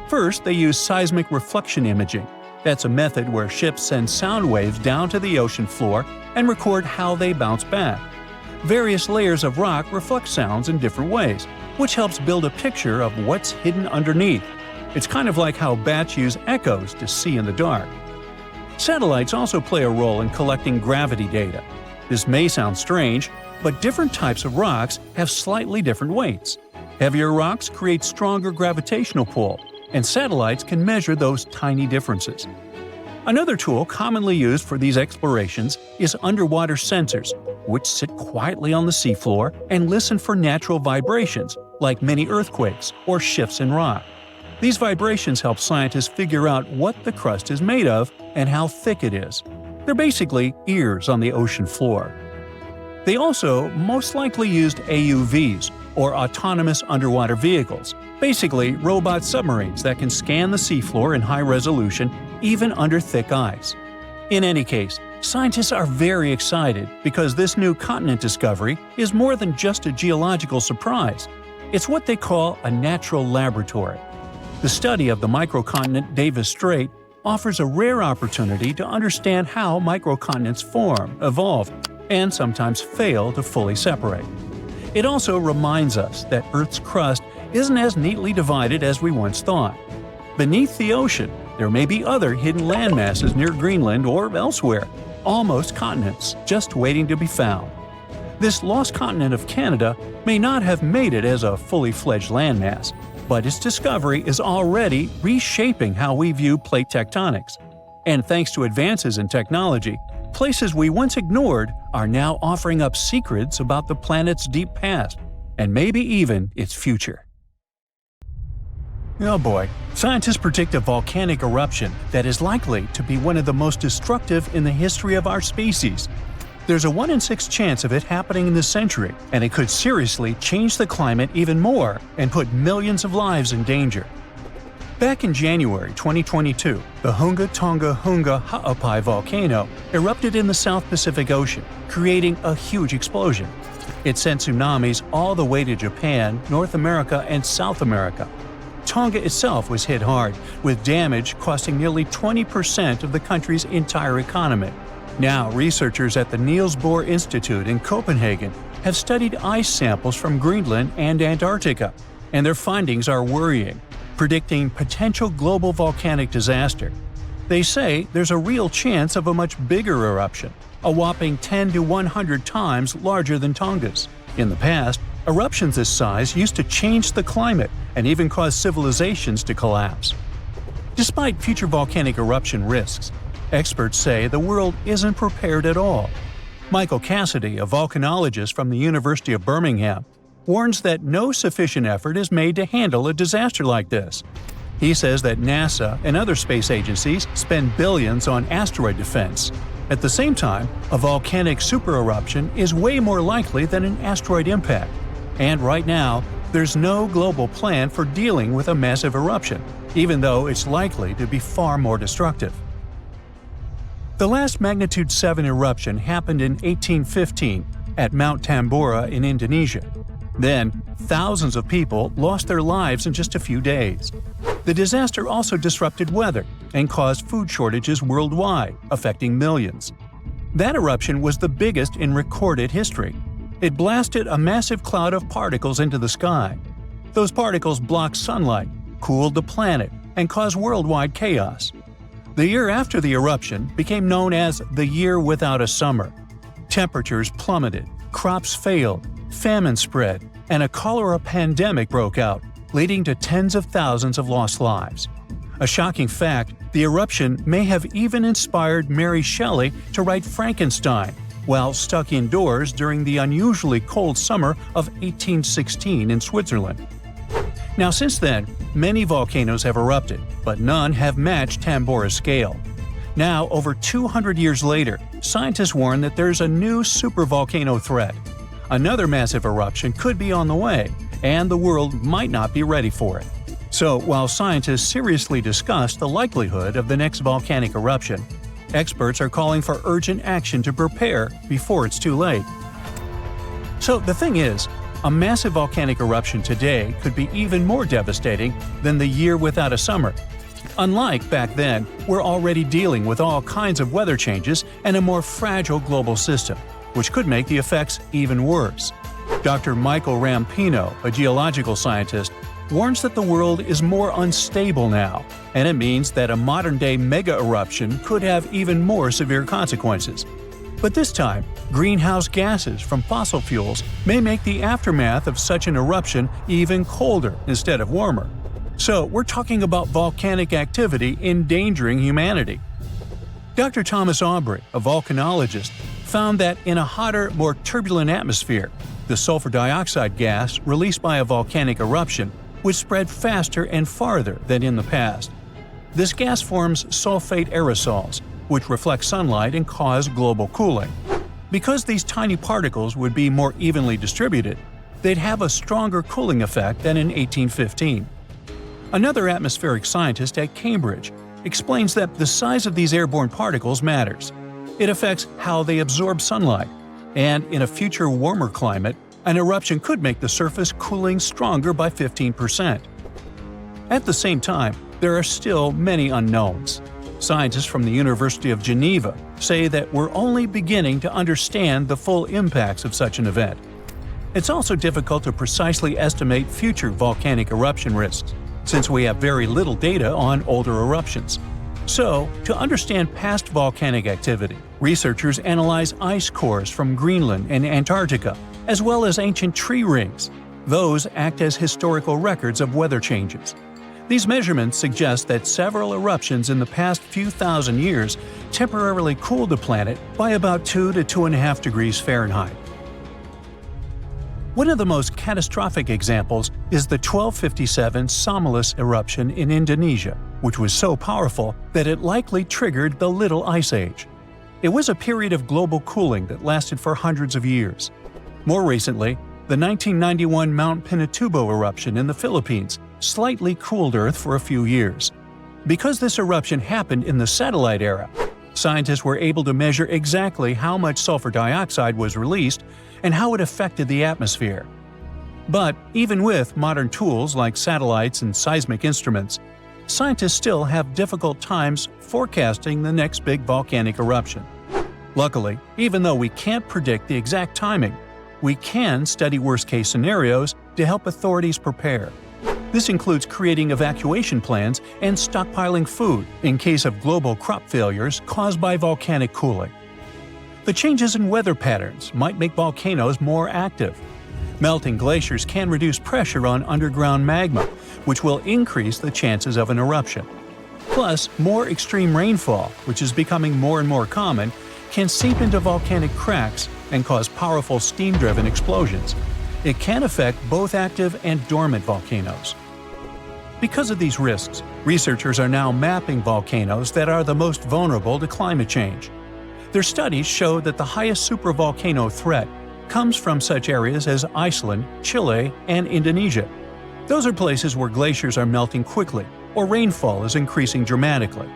First, they use seismic reflection imaging. That's a method where ships send sound waves down to the ocean floor and record how they bounce back. Various layers of rock reflect sounds in different ways, which helps build a picture of what's hidden underneath. It's kind of like how bats use echoes to see in the dark. Satellites also play a role in collecting gravity data. This may sound strange, but different types of rocks have slightly different weights. Heavier rocks create stronger gravitational pull, and satellites can measure those tiny differences. Another tool commonly used for these explorations is underwater sensors, which sit quietly on the seafloor and listen for natural vibrations, like mini earthquakes or shifts in rock. These vibrations help scientists figure out what the crust is made of and how thick it is. They're basically ears on the ocean floor. They also most likely used AUVs, or autonomous underwater vehicles, basically robot submarines that can scan the seafloor in high resolution, even under thick ice. In any case, scientists are very excited because this new continent discovery is more than just a geological surprise. It's what they call a natural laboratory. The study of the microcontinent Davis Strait offers a rare opportunity to understand how microcontinents form, evolve, and sometimes fail to fully separate. It also reminds us that Earth's crust isn't as neatly divided as we once thought. Beneath the ocean, there may be other hidden landmasses near Greenland or elsewhere, almost continents just waiting to be found. This lost continent of Canada may not have made it as a fully fledged landmass, but its discovery is already reshaping how we view plate tectonics. And thanks to advances in technology, places we once ignored are now offering up secrets about the planet's deep past, and maybe even its future. Oh boy, scientists predict a volcanic eruption that is likely to be one of the most destructive in the history of our species. There's a 1 in 6 chance of it happening in this century, and it could seriously change the climate even more and put millions of lives in danger. Back in January 2022, the Hunga Tonga Hunga Ha'apai volcano erupted in the South Pacific Ocean, creating a huge explosion. It sent tsunamis all the way to Japan, North America, and South America. Tonga itself was hit hard, with damage costing nearly 20% of the country's entire economy. Now, researchers at the Niels Bohr Institute in Copenhagen have studied ice samples from Greenland and Antarctica, and their findings are worrying, predicting potential global volcanic disaster. They say there's a real chance of a much bigger eruption, a whopping 10 to 100 times larger than Tonga's. In the past, eruptions this size used to change the climate and even cause civilizations to collapse. Despite future volcanic eruption risks, experts say the world isn't prepared at all. Michael Cassidy, a volcanologist from the University of Birmingham, warns that no sufficient effort is made to handle a disaster like this. He says that NASA and other space agencies spend billions on asteroid defense. At the same time, a volcanic supereruption is way more likely than an asteroid impact. And right now, there's no global plan for dealing with a massive eruption, even though it's likely to be far more destructive. The last magnitude 7 eruption happened in 1815 at Mount Tambora in Indonesia. Then, thousands of people lost their lives in just a few days. The disaster also disrupted weather and caused food shortages worldwide, affecting millions. That eruption was the biggest in recorded history. It blasted a massive cloud of particles into the sky. Those particles blocked sunlight, cooled the planet, and caused worldwide chaos. The year after the eruption became known as the Year Without a Summer. Temperatures plummeted, crops failed, famine spread, and a cholera pandemic broke out, leading to tens of thousands of lost lives. A shocking fact, the eruption may have even inspired Mary Shelley to write Frankenstein while stuck indoors during the unusually cold summer of 1816 in Switzerland. Now, since then, many volcanoes have erupted, but none have matched Tambora's scale. Now, over 200 years later, scientists warn that there's a new supervolcano threat. Another massive eruption could be on the way, and the world might not be ready for it. So, while scientists seriously discuss the likelihood of the next volcanic eruption, experts are calling for urgent action to prepare before it's too late. So, the thing is, a massive volcanic eruption today could be even more devastating than the Year Without a Summer. Unlike back then, we're already dealing with all kinds of weather changes and a more fragile global system, which could make the effects even worse. Dr. Michael Rampino, a geological scientist, warns that the world is more unstable now, and it means that a modern-day mega-eruption could have even more severe consequences. But this time, greenhouse gases from fossil fuels may make the aftermath of such an eruption even colder instead of warmer. So we're talking about volcanic activity endangering humanity. Dr. Thomas Aubrey, a volcanologist, found that in a hotter, more turbulent atmosphere, the sulfur dioxide gas released by a volcanic eruption would spread faster and farther than in the past. This gas forms sulfate aerosols, which reflect sunlight and cause global cooling. Because these tiny particles would be more evenly distributed, they'd have a stronger cooling effect than in 1815. Another atmospheric scientist at Cambridge explains that the size of these airborne particles matters. It affects how they absorb sunlight, and in a future warmer climate, an eruption could make the surface cooling stronger by 15%. At the same time, there are still many unknowns. Scientists from the University of Geneva say that we're only beginning to understand the full impacts of such an event. It's also difficult to precisely estimate future volcanic eruption risks, since we have very little data on older eruptions. So, to understand past volcanic activity, researchers analyze ice cores from Greenland and Antarctica, as well as ancient tree rings. Those act as historical records of weather changes. These measurements suggest that several eruptions in the past few thousand years temporarily cooled the planet by about 2 to 2.5 degrees Fahrenheit. One of the most catastrophic examples is the 1257 Somulus eruption in Indonesia, which was so powerful that it likely triggered the Little Ice Age. It was a period of global cooling that lasted for hundreds of years. More recently, the 1991 Mount Pinatubo eruption in the Philippines slightly cooled Earth for a few years. Because this eruption happened in the satellite era, scientists were able to measure exactly how much sulfur dioxide was released and how it affected the atmosphere. But even with modern tools like satellites and seismic instruments, scientists still have difficult times forecasting the next big volcanic eruption. Luckily, even though we can't predict the exact timing, we can study worst-case scenarios to help authorities prepare. This includes creating evacuation plans and stockpiling food in case of global crop failures caused by volcanic cooling. The changes in weather patterns might make volcanoes more active. Melting glaciers can reduce pressure on underground magma, which will increase the chances of an eruption. Plus, more extreme rainfall, which is becoming more and more common, can seep into volcanic cracks and cause powerful steam-driven explosions. It can affect both active and dormant volcanoes. Because of these risks, researchers are now mapping volcanoes that are the most vulnerable to climate change. Their studies show that the highest supervolcano threat comes from such areas as Iceland, Chile, and Indonesia. Those are places where glaciers are melting quickly or rainfall is increasing dramatically.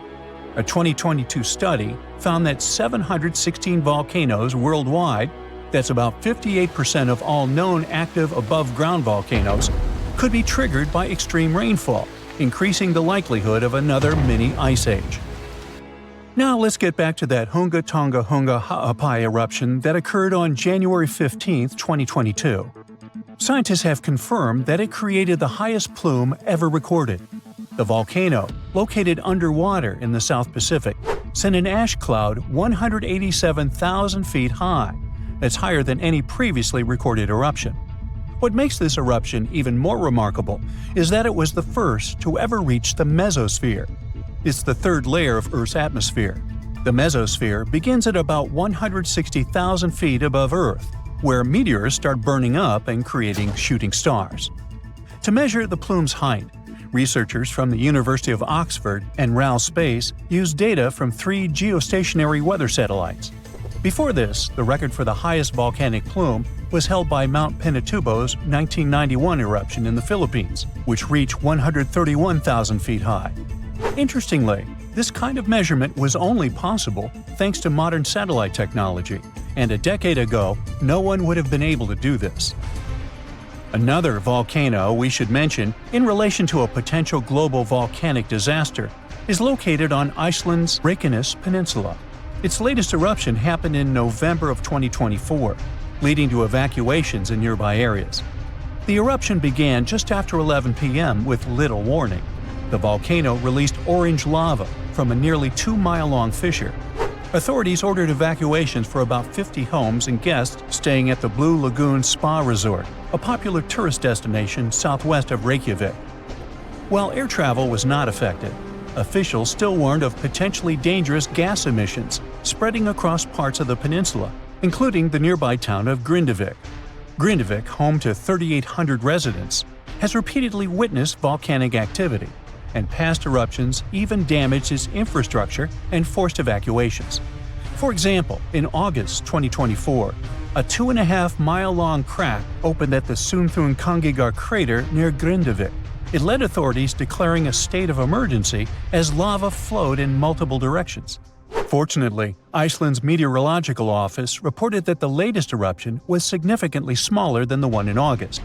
A 2022 study found that 716 volcanoes worldwide, that's about 58% of all known active above-ground volcanoes, could be triggered by extreme rainfall, increasing the likelihood of another mini ice age. Now let's get back to that Hunga Tonga Hunga Ha'apai eruption that occurred on January 15, 2022. Scientists have confirmed that it created the highest plume ever recorded. The volcano, located underwater in the South Pacific, sent an ash cloud 187,000 feet high. That's higher than any previously recorded eruption. What makes this eruption even more remarkable is that it was the first to ever reach the mesosphere. It's the third layer of Earth's atmosphere. The mesosphere begins at about 160,000 feet above Earth, where meteors start burning up and creating shooting stars. To measure the plume's height, researchers from the University of Oxford and RAL Space used data from 3 geostationary weather satellites. Before this, the record for the highest volcanic plume was held by Mount Pinatubo's 1991 eruption in the Philippines, which reached 131,000 feet high. Interestingly, this kind of measurement was only possible thanks to modern satellite technology, and a decade ago, no one would have been able to do this. Another volcano we should mention in relation to a potential global volcanic disaster is located on Iceland's Reykjanes Peninsula. Its latest eruption happened in November of 2024, leading to evacuations in nearby areas. The eruption began just after 11 p.m. with little warning. The volcano released orange lava from a nearly 2-mile-long fissure. Authorities ordered evacuations for about 50 homes and guests staying at the Blue Lagoon Spa Resort, a popular tourist destination southwest of Reykjavik. While air travel was not affected, officials still warned of potentially dangerous gas emissions spreading across parts of the peninsula, including the nearby town of Grindavik. Grindavik, home to 3,800 residents, has repeatedly witnessed volcanic activity, and past eruptions even damaged its infrastructure and forced evacuations. For example, in August 2024, a 2.5-mile-long crack opened at the Sunthunkangigar crater near Grindavik. It led authorities declaring a state of emergency as lava flowed in multiple directions. Fortunately, Iceland's meteorological office reported that the latest eruption was significantly smaller than the one in August.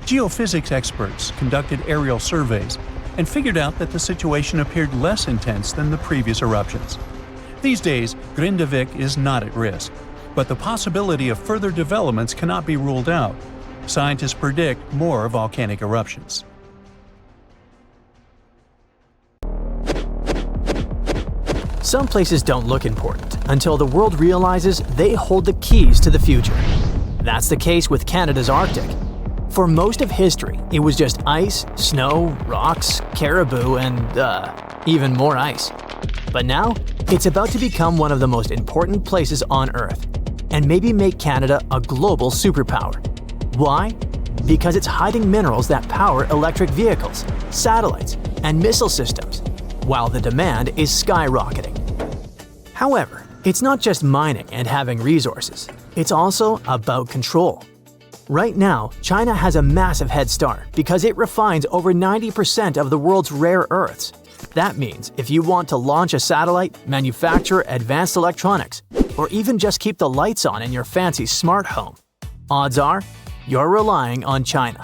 Geophysics experts conducted aerial surveys and figured out that the situation appeared less intense than the previous eruptions. These days, Grindavik is not at risk, but the possibility of further developments cannot be ruled out. Scientists predict more volcanic eruptions. Some places don't look important until the world realizes they hold the keys to the future. That's the case with Canada's Arctic. For most of history, it was just ice, snow, rocks, caribou, and, even more ice. But now, it's about to become one of the most important places on Earth, and maybe make Canada a global superpower. Why? Because it's hiding minerals that power electric vehicles, satellites, and missile systems, while the demand is skyrocketing. However, it's not just mining and having resources. It's also about control. Right now, China has a massive head start because it refines over 90% of the world's rare earths. That means if you want to launch a satellite, manufacture advanced electronics, or even just keep the lights on in your fancy smart home, odds are you're relying on China.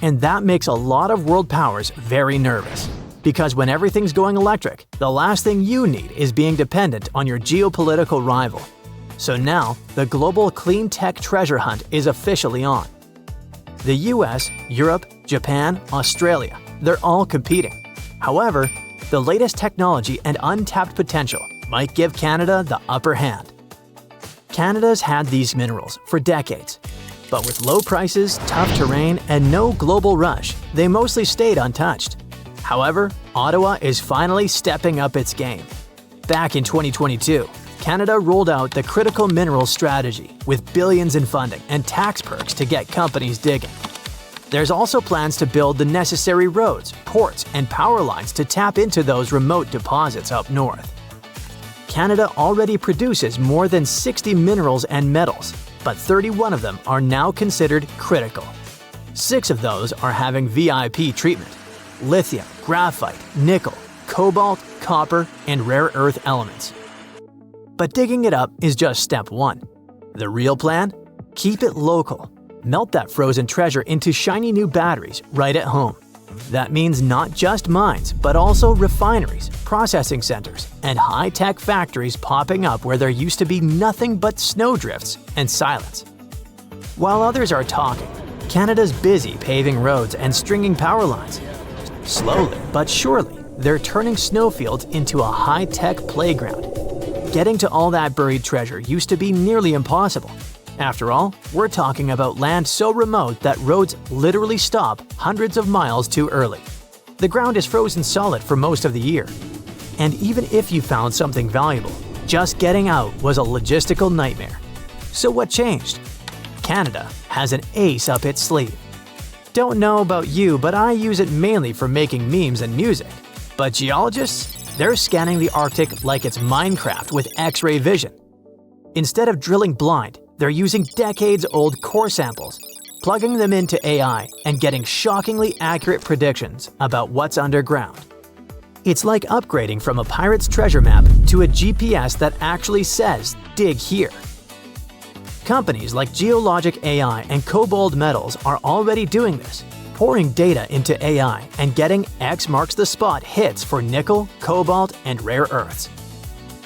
And that makes a lot of world powers very nervous. Because when everything's going electric, the last thing you need is being dependent on your geopolitical rival. So now, the global clean tech treasure hunt is officially on. The US, Europe, Japan, Australia, they're all competing. However, the latest technology and untapped potential might give Canada the upper hand. Canada's had these minerals for decades. But with low prices, tough terrain, and no global rush, they mostly stayed untouched. However, Ottawa is finally stepping up its game. Back in 2022, Canada rolled out the Critical Minerals Strategy with billions in funding and tax perks to get companies digging. There's also plans to build the necessary roads, ports, and power lines to tap into those remote deposits up north. Canada already produces more than 60 minerals and metals, but 31 of them are now considered critical. 6 of those are having VIP treatment: lithium, graphite, nickel, cobalt, copper, and rare earth elements. But digging it up is just step 1. The real plan? Keep it local. Melt that frozen treasure into shiny new batteries right at home. That means not just mines, but also refineries, processing centers, and high-tech factories popping up where there used to be nothing but snowdrifts and silence. While others are talking, Canada's busy paving roads and stringing power lines. Slowly but surely, they're turning snowfields into a high-tech playground. Getting to all that buried treasure used to be nearly impossible. After all, we're talking about land so remote that roads literally stop hundreds of miles too early. The ground is frozen solid for most of the year. And even if you found something valuable, just getting out was a logistical nightmare. So what changed? Canada has an ace up its sleeve. Don't know about you, but I use it mainly for making memes and music. But geologists? They're scanning the Arctic like it's Minecraft with X-ray vision. Instead of drilling blind, they're using decades-old core samples, plugging them into AI, and getting shockingly accurate predictions about what's underground. It's like upgrading from a pirate's treasure map to a GPS that actually says, "Dig here." Companies like Geologic AI and Cobalt Metals are already doing this, pouring data into AI and getting X marks the spot hits for nickel, cobalt, and rare earths.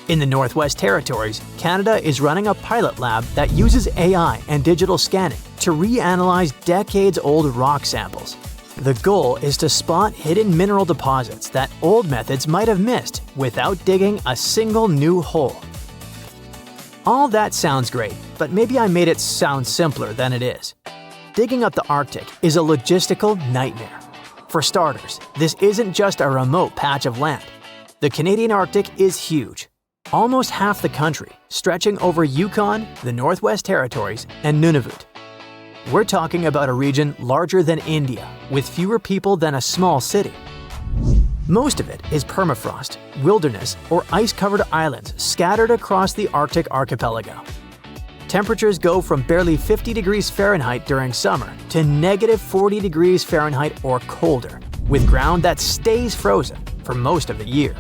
In the Northwest Territories, Canada is running a pilot lab that uses AI and digital scanning to reanalyze decades-old rock samples. The goal is to spot hidden mineral deposits that old methods might have missed without digging a single new hole. All that sounds great, but maybe I made it sound simpler than it is. Digging up the Arctic is a logistical nightmare. For starters, this isn't just a remote patch of land. The Canadian Arctic is huge. Almost half the country, stretching over Yukon, the Northwest Territories, and Nunavut. We're talking about a region larger than India, with fewer people than a small city. Most of it is permafrost, wilderness, or ice-covered islands scattered across the Arctic archipelago. Temperatures go from barely 50 degrees Fahrenheit during summer to negative 40 degrees Fahrenheit or colder, with ground that stays frozen for most of the year.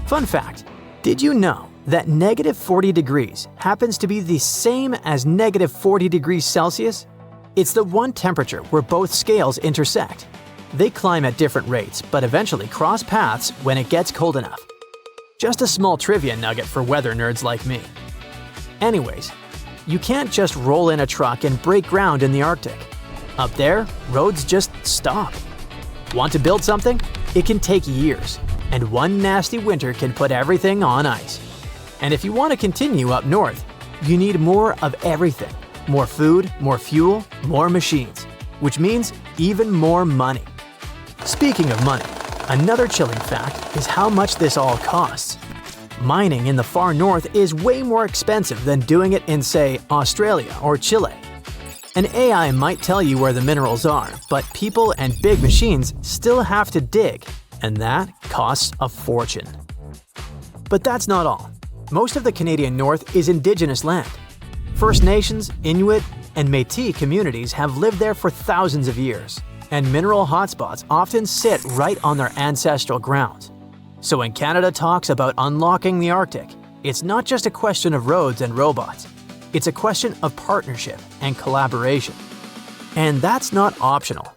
Fun fact, did you know that negative 40 degrees happens to be the same as negative 40 degrees Celsius? It's the one temperature where both scales intersect. They climb at different rates, but eventually cross paths when it gets cold enough. Just a small trivia nugget for weather nerds like me. Anyways, you can't just roll in a truck and break ground in the Arctic. Up there, roads just stop. Want to build something? It can take years, and one nasty winter can put everything on ice. And if you want to continue up north, you need more of everything. More food, more fuel, more machines, which means even more money. Speaking of money, another chilling fact is how much this all costs. Mining in the far north is way more expensive than doing it in, say, Australia or Chile. An AI might tell you where the minerals are, but people and big machines still have to dig, and that costs a fortune. But that's not all. Most of the Canadian North is Indigenous land. First Nations, Inuit, and Métis communities have lived there for thousands of years, and mineral hotspots often sit right on their ancestral grounds. So when Canada talks about unlocking the Arctic, it's not just a question of roads and robots. It's a question of partnership and collaboration. And that's not optional.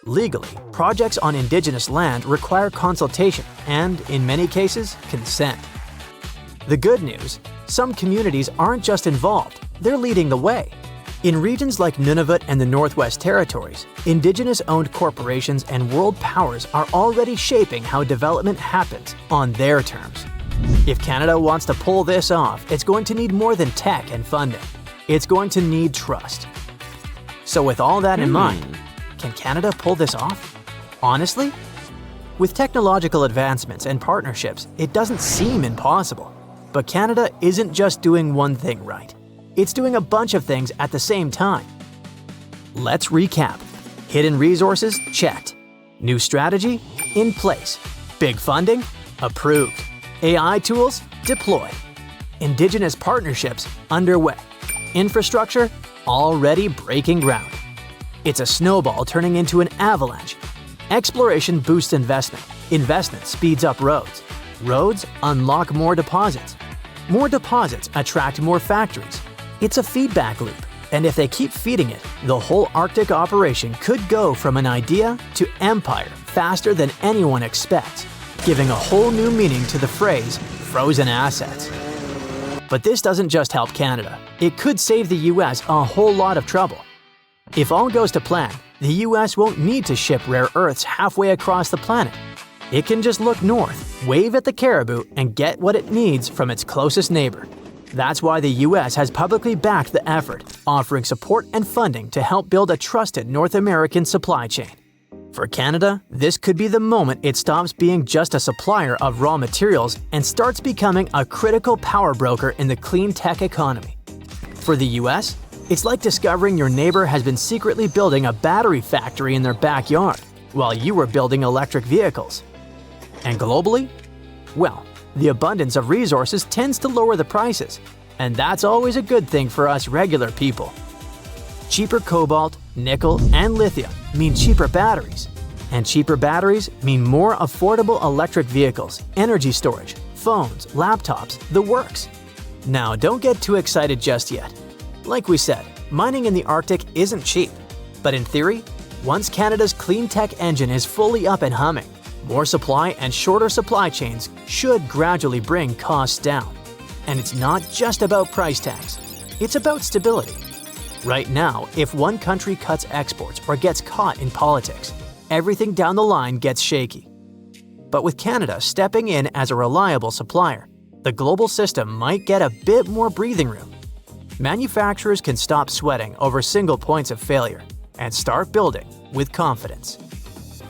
Legally, projects on Indigenous land require consultation and, in many cases, consent. The good news, some communities aren't just involved, they're leading the way. In regions like Nunavut and the Northwest Territories, Indigenous-owned corporations and world powers are already shaping how development happens on their terms. If Canada wants to pull this off, it's going to need more than tech and funding. It's going to need trust. So with all that in mind, can Canada pull this off? Honestly? With technological advancements and partnerships, it doesn't seem impossible. But Canada isn't just doing one thing right. It's doing a bunch of things at the same time. Let's recap. Hidden resources? Checked. New strategy? In place. Big funding? Approved. AI tools? Deployed. Indigenous partnerships? Underway. Infrastructure? Already breaking ground. It's a snowball turning into an avalanche. Exploration boosts investment. Investment speeds up roads. Roads unlock more deposits. More deposits attract more factories. It's a feedback loop, and if they keep feeding it, the whole Arctic operation could go from an idea to empire faster than anyone expects, giving a whole new meaning to the phrase frozen assets. But this doesn't just help Canada. It could save the US a whole lot of trouble. If all goes to plan, the US won't need to ship rare earths halfway across the planet. It can just look north, wave at the caribou, and get what it needs from its closest neighbor. That's why the US has publicly backed the effort, offering support and funding to help build a trusted North American supply chain. For Canada, this could be the moment it stops being just a supplier of raw materials and starts becoming a critical power broker in the clean tech economy. For the US, it's like discovering your neighbor has been secretly building a battery factory in their backyard while you were building electric vehicles. And globally? Well, the abundance of resources tends to lower the prices, and that's always a good thing for us regular people. Cheaper cobalt, nickel, and lithium mean cheaper batteries, and cheaper batteries mean more affordable electric vehicles, energy storage, phones, laptops, the works. Now, don't get too excited just yet. Like we said, mining in the Arctic isn't cheap, but in theory, once Canada's clean tech engine is fully up and humming, more supply and shorter supply chains should gradually bring costs down. And it's not just about price tags, it's about stability. Right now, if one country cuts exports or gets caught in politics, everything down the line gets shaky. But with Canada stepping in as a reliable supplier, the global system might get a bit more breathing room. Manufacturers can stop sweating over single points of failure and start building with confidence.